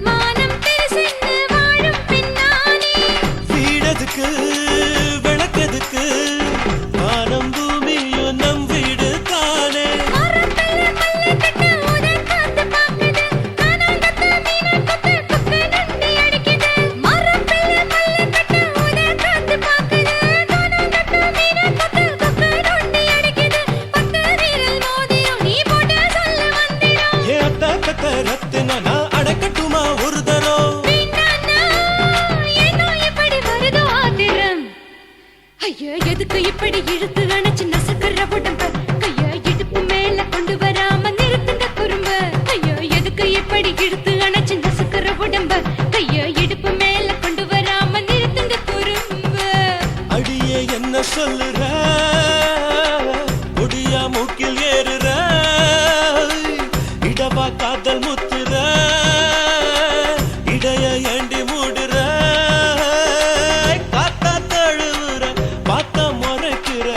மானம் பெருசென்னு வாழும் பின்னானே. வீடதுக்கு விளக்கதுக்கு வானம் பூமியும் நம் வீடு தானே. மரத்துல மல்லு கட்டு உதன் காத்து பாக்குது. கானாங்கத்து மீன கொத்து கொக்கு நண்டி அடிக்குது. மரத்துல மல்லு கட்டு உதன் காத்து பாக்குது. கானாங்கத்து மீன கொத்து கொக்கு நண்டி அடிக்குது. பத்து வீரல் மோதியும் நீ போட்ட சொல்ல வந்திடும். ஏ அத்த கத்த ரத்தின நான் அடக்கட்டுமா ஒரு தரம்? வீணானா, ஏனோ இப்படி வருதோ ஆத்திரம்? ஐயா எதுக்கு இப்படி இழுத்து அணைச்சு நசுக்குற உடம்ப? கைய இடுப்பு மேல கொண்டு வராம நிறுத்துங்க குறும்ப. ஐயா எதுக்கு இப்படி இழுத்து அணைச்சு நசுக்குற உடம்ப? கைய இடுப்பு மேல கொண்டு வராம நிறுத்துங்க குறும்ப. அடியே என்ன சொல்லுற? ஒடியா மூக்கில் ஏறுற. இடவா காதல் முத்துற. இடைய ஏண்டி மூடுற. காத்தா தழுவுற பார்த்த முறைக்கிற.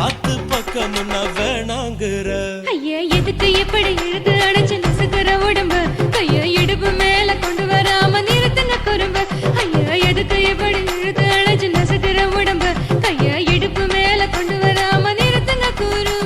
ஆத்து பக்கம் நான் வேணாங்குற. ஐயா எதுக்கு இப்படி இழுத்து அணைச்சு நசுக்குற உடம்ப? கைய இடுப்பு மேல கொண்டு வராம நிறுத்துங்க குறும்ப. ஐயா எதுக்கு இப்படி இழுத்து அணைச்சு நசுக்குற உடம்ப? கைய இடுப்பு மேல கொண்டு வராம நிறுத்துங்க குறும்ப.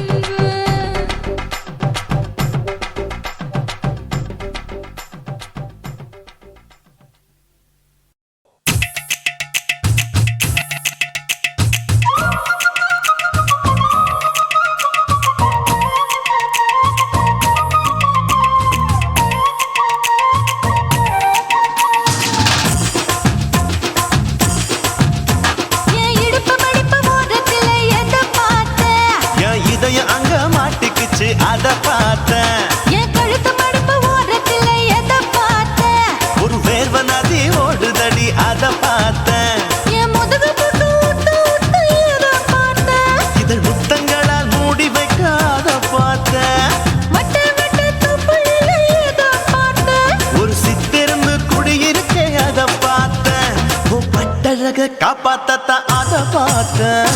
என் இடுப்பு மடிப்பு ஓரத்துல எதை பார்த்தேன்? என் இதயம் அங்க மாட்டிக்குச்சு அத பார்த்தேன். என் கழுத்து மடிப்பு ஓரத்துல எதை பார்த்தேன்? ஒரு வேர்வ நதி ஓடுதடி அத பார்த்தேன். என் முதுகு புட்டு விட்டு விட்டு எதை பார்த்தேன்? இதழ் முத்தங்களால் மூடி வைக்க அத பார்த்தேன். வட்ட வட்ட துப்புளில எதை பார்த்தேன்? ஒரு சித்திருந்து குடியிருக்கே அத பார்த்தேன். உன் பட்டழக காப்பாத்தத்தான் அத பார்த்தேன்.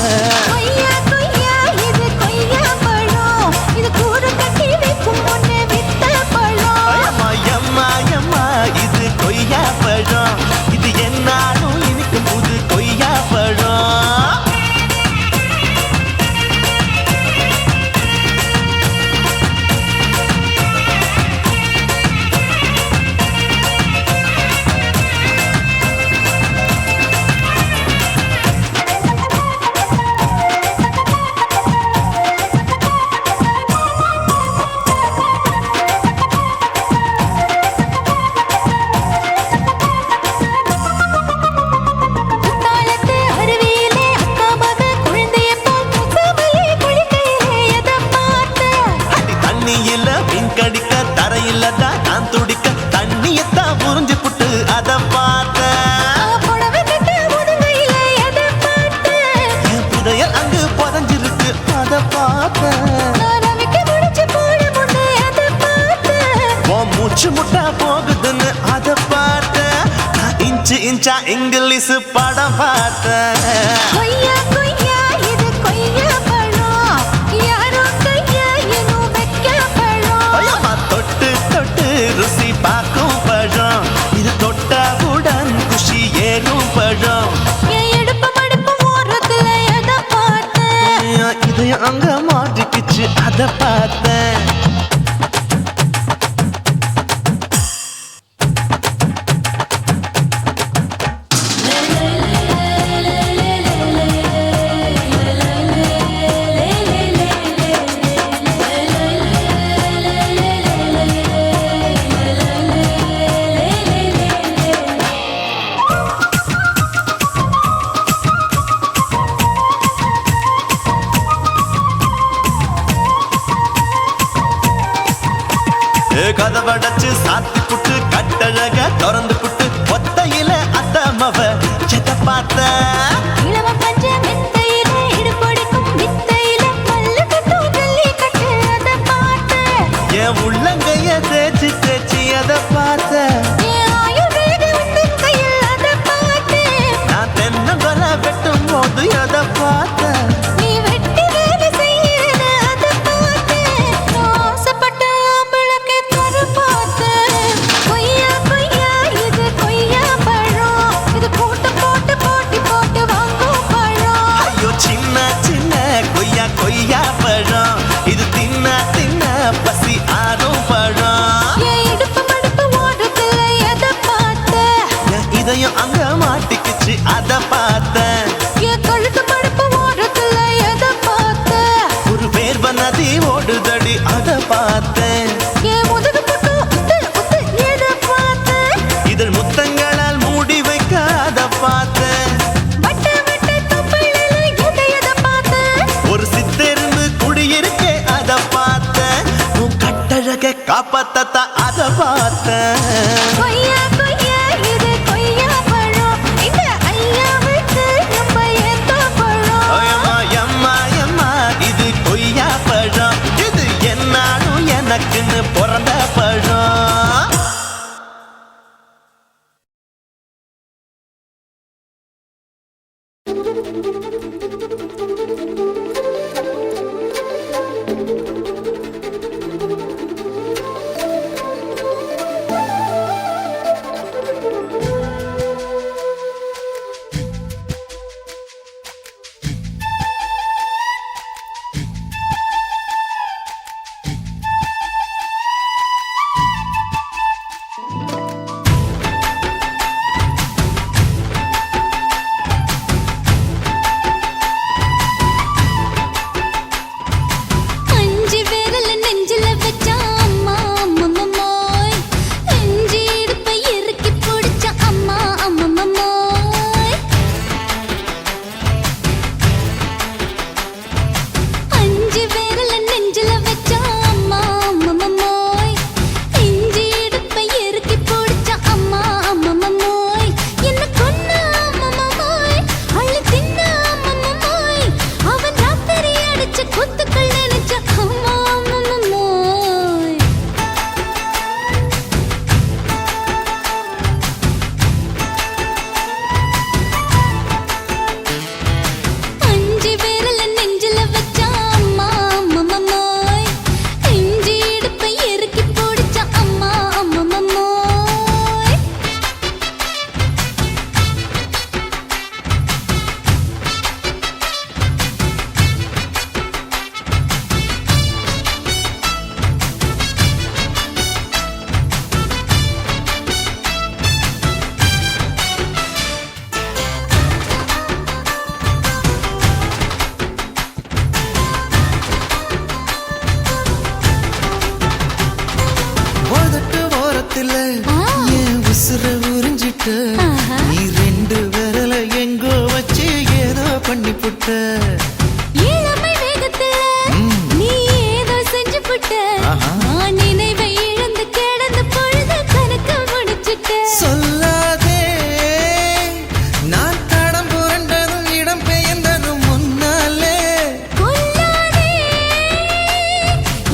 கொய்யா கொய்யா இது கொய்யா பழம். இது கூடு கட்டி வைக்கும் முன்னே வித்த பழம். அம்மா எம்மா எம்மா இது கொய்யா பழம். இது என்னாலும் இனிக்கும் புது கொய்யா பழம். சீஞ்சா இங்கிலீஷ் படம் பார்த்தேன். கொய்யா கொய்யா இது கொய்யா பழம் யாரோ கையா இன்னும் வைக்க பழம் ஐயம்மா, தொட்டு தொட்டு ருசி பார்க்கும் பழம் இது தொட்டவுடன் குஷி ஏறும் பழம். என் இடுப்பு மடுப்பு ஓரத்துல எதை பார்த்தேன் இது அங்க மாட்டிக்கிச்சு அத பார்த்தேன். கதவடைச்சு சாத்தி புட்டு கட்டழக திறந்து புட்டு ஒத்தையில அத்தமவ செத்த பார்த்த. இளவ பஞ்ச மெத்தையில இடுப்பொடிக்கும் வித்தையில மல்லு கட்டும் ஜல்லி கட்டு அதை பார்த்தேன் என் உள்ளங்கைய தேய்ச்சி தேய்ச்சி அத பார்த்த. என் ஆயுர்வேத உந்தன் கையில் அதை பார்த்தேன் நான் தென்னங்கொலை வெட்டும் போது அத பார்த்த. நீ வெட்டி வேலை செய்யறத அதை பார்த்தேன் நான் ஆசைப்பட்ட ஆம்பளுக்கு தர பார்த்தேன் கொய்யா கொய்யா இது கொய்யா பழம் இது போட்டு போட்டு போட்டி போட்டு வாங்கும் பழம் ஐயோ சின்ன சின்ன கொய்யா கொய்யா பழம் இது தின்ன தின்ன பசி ஆறும் பழம். என் இடுப்பு மடுப்பு ஓடுத்துல எதை பார்த்தேன் என் இதயம் அங்க மாட்டிக்கிச்சு அத பார்த்தேன். என் கழுத்து மடுப்பு ஓடுத்துல எதை பார்த்தேன் ஒரு வேர்வ நதி ஓடுதடி அத பார்த்தேன். என் முதுகு பட்டு உத்து உத்து எதை பார்த்தேன் இதழ் முத்தங்களால் மூடி வைக்க அத பார்த்தேன். வட்ட வட்ட தொப்பையில எதை பார்த்தேன் ஒரு சித்தெரும்பு குடியிருக்கே அத பார்த்தேன். உன் கட்டழக காப்பாத்தத்தா அத பார்த்தேன். கொய்யா கொய்யா இது கொய்யா பழம் இந்த ஐயாவுக்கு ரொம்ப ஏத்த பழம் ஐயம்மா, எம்மா, எம்மா, இது கொய்யா பழம் இது என்னாலும் எனக்குன்னு பிறந்த பழம். அஞ்சு விரல நெஞ்சில வச்சா அம்மா அம்மம்மோய் நெஞ்சி இடுப்பை இறுக்கி பிடிச்ச அம்மா அம்மம்மோய் அஞ்சு விரல நெஞ்சில வச்சா அம்மா அம்மம்மோய் நெஞ்சி இடுப்பை இறுக்கி பிடிச்ச அம்மா அம்மம்மோய் என்ன கொன்ன அம்மம்மோய் அள்ளி தின்ன அம்மம்மோய் அவன் ராத்திரி அடிச்ச குத்துக்கள் நினைச்ச அம்மா அம்மம்மோய் அஞ்சு விரல நெஞ்சில வச்சா அம்மா அம்மம்மோய் நெஞ்சி இடுப்பை இறுக்கி பிடிச்ச அம்மா அம்மம்மோய் உதட்டு ஓரத்துல என் உசுர உறிஞ்சிட்ட. ஆஹா. நீ ரெண்டு விரல எங்கோ வச்சு ஏதோ பண்ணி புட்ட. இளமை வேகத்துல நீ ஏதோ செஞ்சு புட்ட நான் நினைவை இழந்து கிடந்த பொழுது கணக்கு முடிச்சிட்ட சொல்லாதே நான் தடம் புரண்டதும் இடம் பெயர்ந்ததும் முன்னாலே. கொல்லாதே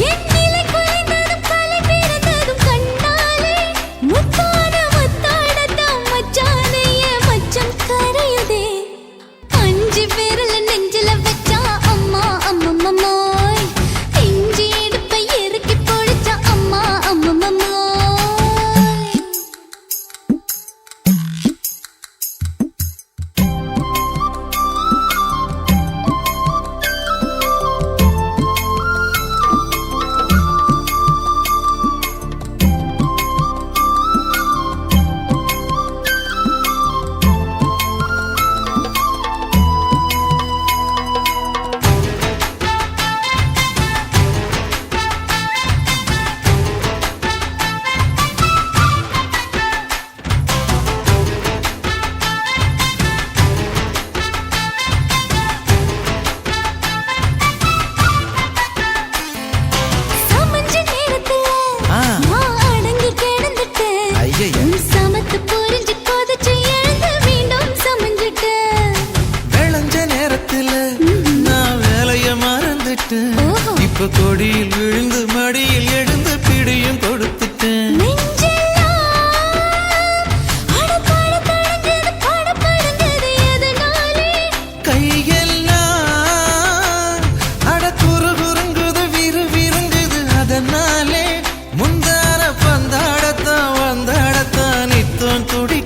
என் நிலை குறைந்ததும் கலை பிறந்ததும் கண்ணாலே முத்தான முத்தாடத்தான் மச்சான்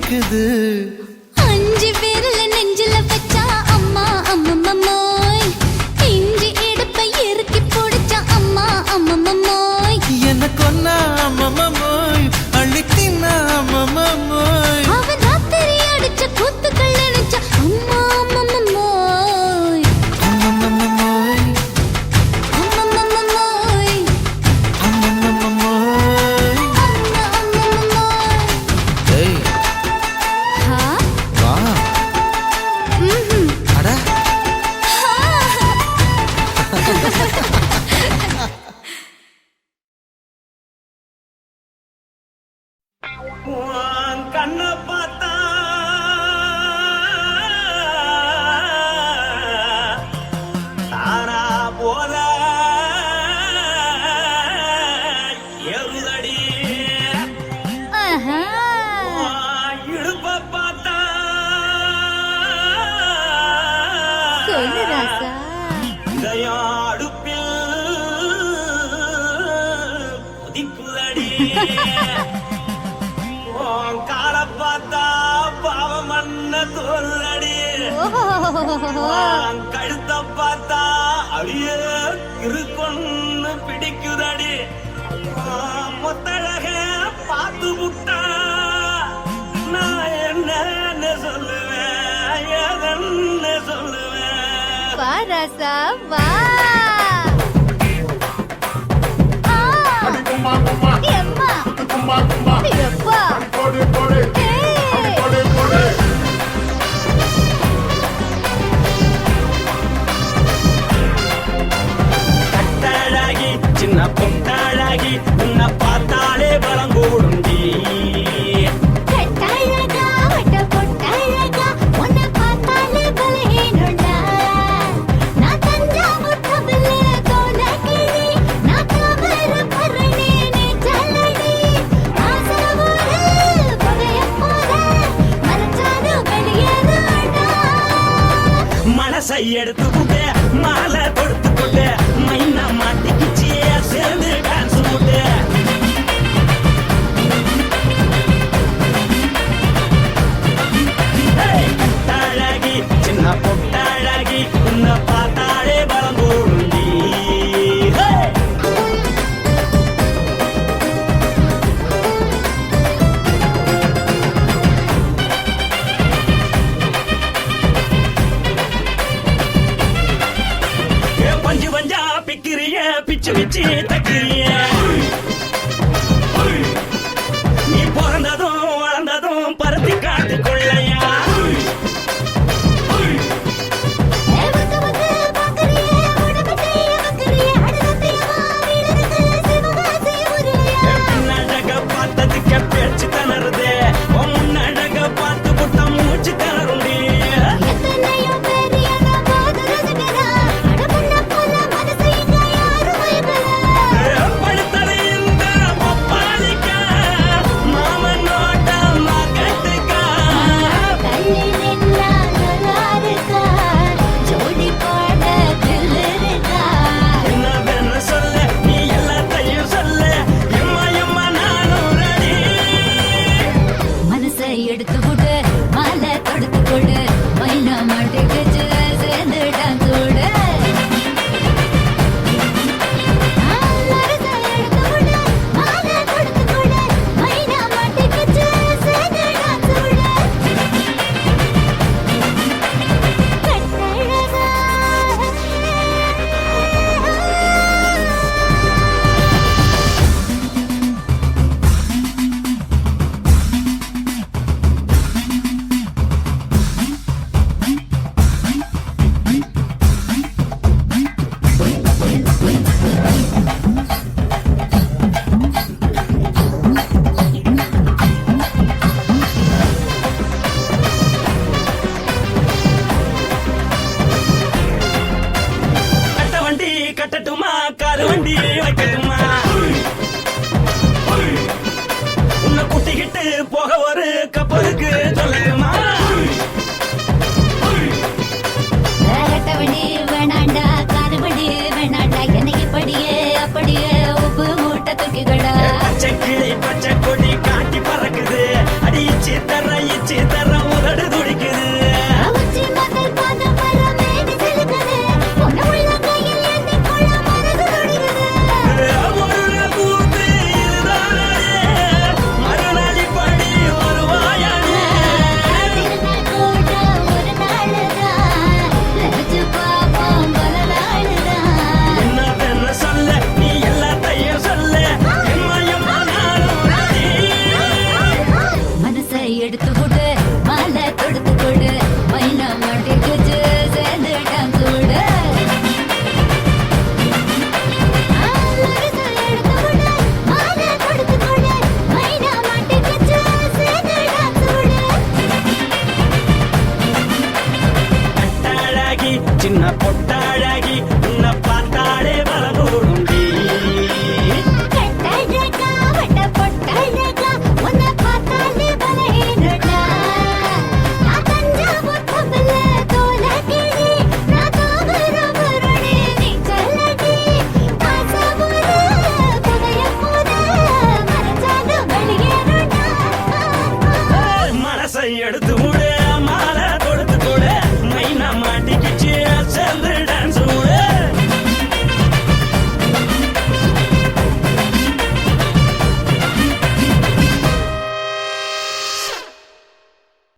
இனிக்குது. 5 விரல நெஞ்சில வச்சா அம்மா அம்மம்மம்மோய், இஞ்சி இடுப்பை இறுக்கி பிடிச்சா அம்மா அம்மம்மம்மோய், என்ன கொன்னா அம்மம்மோய், அள்ளி தின்னா அம்மம்மோய். அவன் ராத்திரி அடிச்ச கூத்துக்கள் நினைச்சா அம்மா அம்மம்மம்மோய், அம்மம்மம்மோய், அம்மம்மம்மோய், அம்மம்மம்மோய். அம்மா அம்மம்மம்மோய். ஏய், ஹா? வா. ம்ஹும். அட கண்ண பார்த்தா தானா போல எருதடி ஆஹா. இடுப்ப பார்த்தா சொல்லு ராசா. இதயம் அடுப்பில் கொதிக்குதடி கால பார்த்தா பாவம் மண்ண தோல்றடி கழுத்த பார்த்தா அடிய இருக்குன்னு பிடிக்குதடி முத்தழக பார்த்து விட்டா நான் என்ன சொல்லுவேன் எதன்னு சொல்லுவேன். வா ராசா வா. ஆ. எம்மா. எப்பா. ஏய். கட்டழகி சின்ன பொட்டழகி உன்னை பார்த்தாலே பலம் கூடுண்டி. கட்டழகா, வட்ட பொட்டழகா, உன்னை பார்த்தாலே பலஹீனம்டா. நான் தஞ்சாவூர் தவில கோலகிரி, நான் தவறு பரணி நீ ஜல்லடி. ஆசரவூரு புகையப் போல, மறைச்சாலும் வெளியேறாடா. மனசை எடுத்துக்கிட்டு மாலை கொடுத்துக்கிட்டு மைனா மாட்டிக்கிச்சு சேர்ந்து டான்ஸ் போட்டு. கட்டழகி சின்ன பொட்டழகி உன்னை பார்த்தாலே பலம் கூடுண்டி. பஞ்சு பஞ்சா பிக்கிறிய பிச்சு பிச்சு தக்கிறிய. நீ பிறந்ததும் வளர்ந்ததும் பருத்தி காட்டுக்குள்ளையா. வந்து வந்து பார்க்கறியே, உடம்பு செய்ய வைக்கறியே, அடுத்தத்தையவா வீரருக்கு சிவகாசி முறையா. பின்னழக பார்த்ததுக்கு பேச்சு தளருது, முன்னழக பார்த்து புட்ட மூச்சு தளருண்டி. எத்தனையோ பேர் என்ன போது ரசிக்கிறா, அடமுள்ள போல மனசு இங்க யாரும் வைக்கல. படுத்தது இந்த பப்பாளிக்கா, மாமன் நோட்ட மகட்டுக்கா. தள்ளி நின்னா நல்லா இருக்கா, ஜோடி பாட தில் இருக்கா. என்ன வேணும் சொல்லு, நீ எல்லாத்தையும் சொல்லு, எம்மா எம்மா நானும் ரெடி. மனசை எடுத்து கொடு, மாலை தொடுத்து கொடு, மைனா மாட்டுக்குச்சு சேர்ந்து டான்ஸ் ஓடு. மனசை எடுத்து கொடு, மாலை தொடுத்து கொடு, மைனா மாட்டுக்குச்சு சேர்ந்து டான்ஸ் ஓடு. கட்டழகா. இச்சி தர உதடு துடிக்குது உச்சி முதல் பாதம் வர மேனி சிலுக்குது. உன்னை உள்ள கையில் ஏந்திக்கொள்ள மனசு துடிக்குது. ஒரு நாள் கூத்து இதுதானே மறுநாள் இப்படி வருவாயானே திருநாள் கூட ஒரு நாளுதான். நினைச்சு பார்ப்போம் பல நாளுதான். என்ன சொல்ல நீ எல்லாத்தையும் சொல்ல எம்மா நானும் ராணி. மனசை எடுத்து கொடு, மாலை தொடுத்து கொடு, மைனா மாட்டிக்கிச்சு சேர்ந்து டான்ஸ் விடு. மனசை எடுத்து கொடு, மாலை தொடுத்து கொடு, மைனா மாட்டிக்கிச்சு சேர்ந்து டான்ஸ் விடு. கட்டாழகி சின்ன பொட்டாழகி உன்னை பார்த்தாலே பலகூடுண்டி கட்டழகா, வட்ட பொட்டழகா, உன்னை பார்த்தாலே பலஹீனடா. நான் தஞ்சாவூர் கப்பல்ல தோலகிழி, நான் தாமிரபரணி நீச்சலடி. ஆசைவுல புகையும் போது மறைஞ்சாலும் வெளியேறடா. மனசை எடுத்து விடு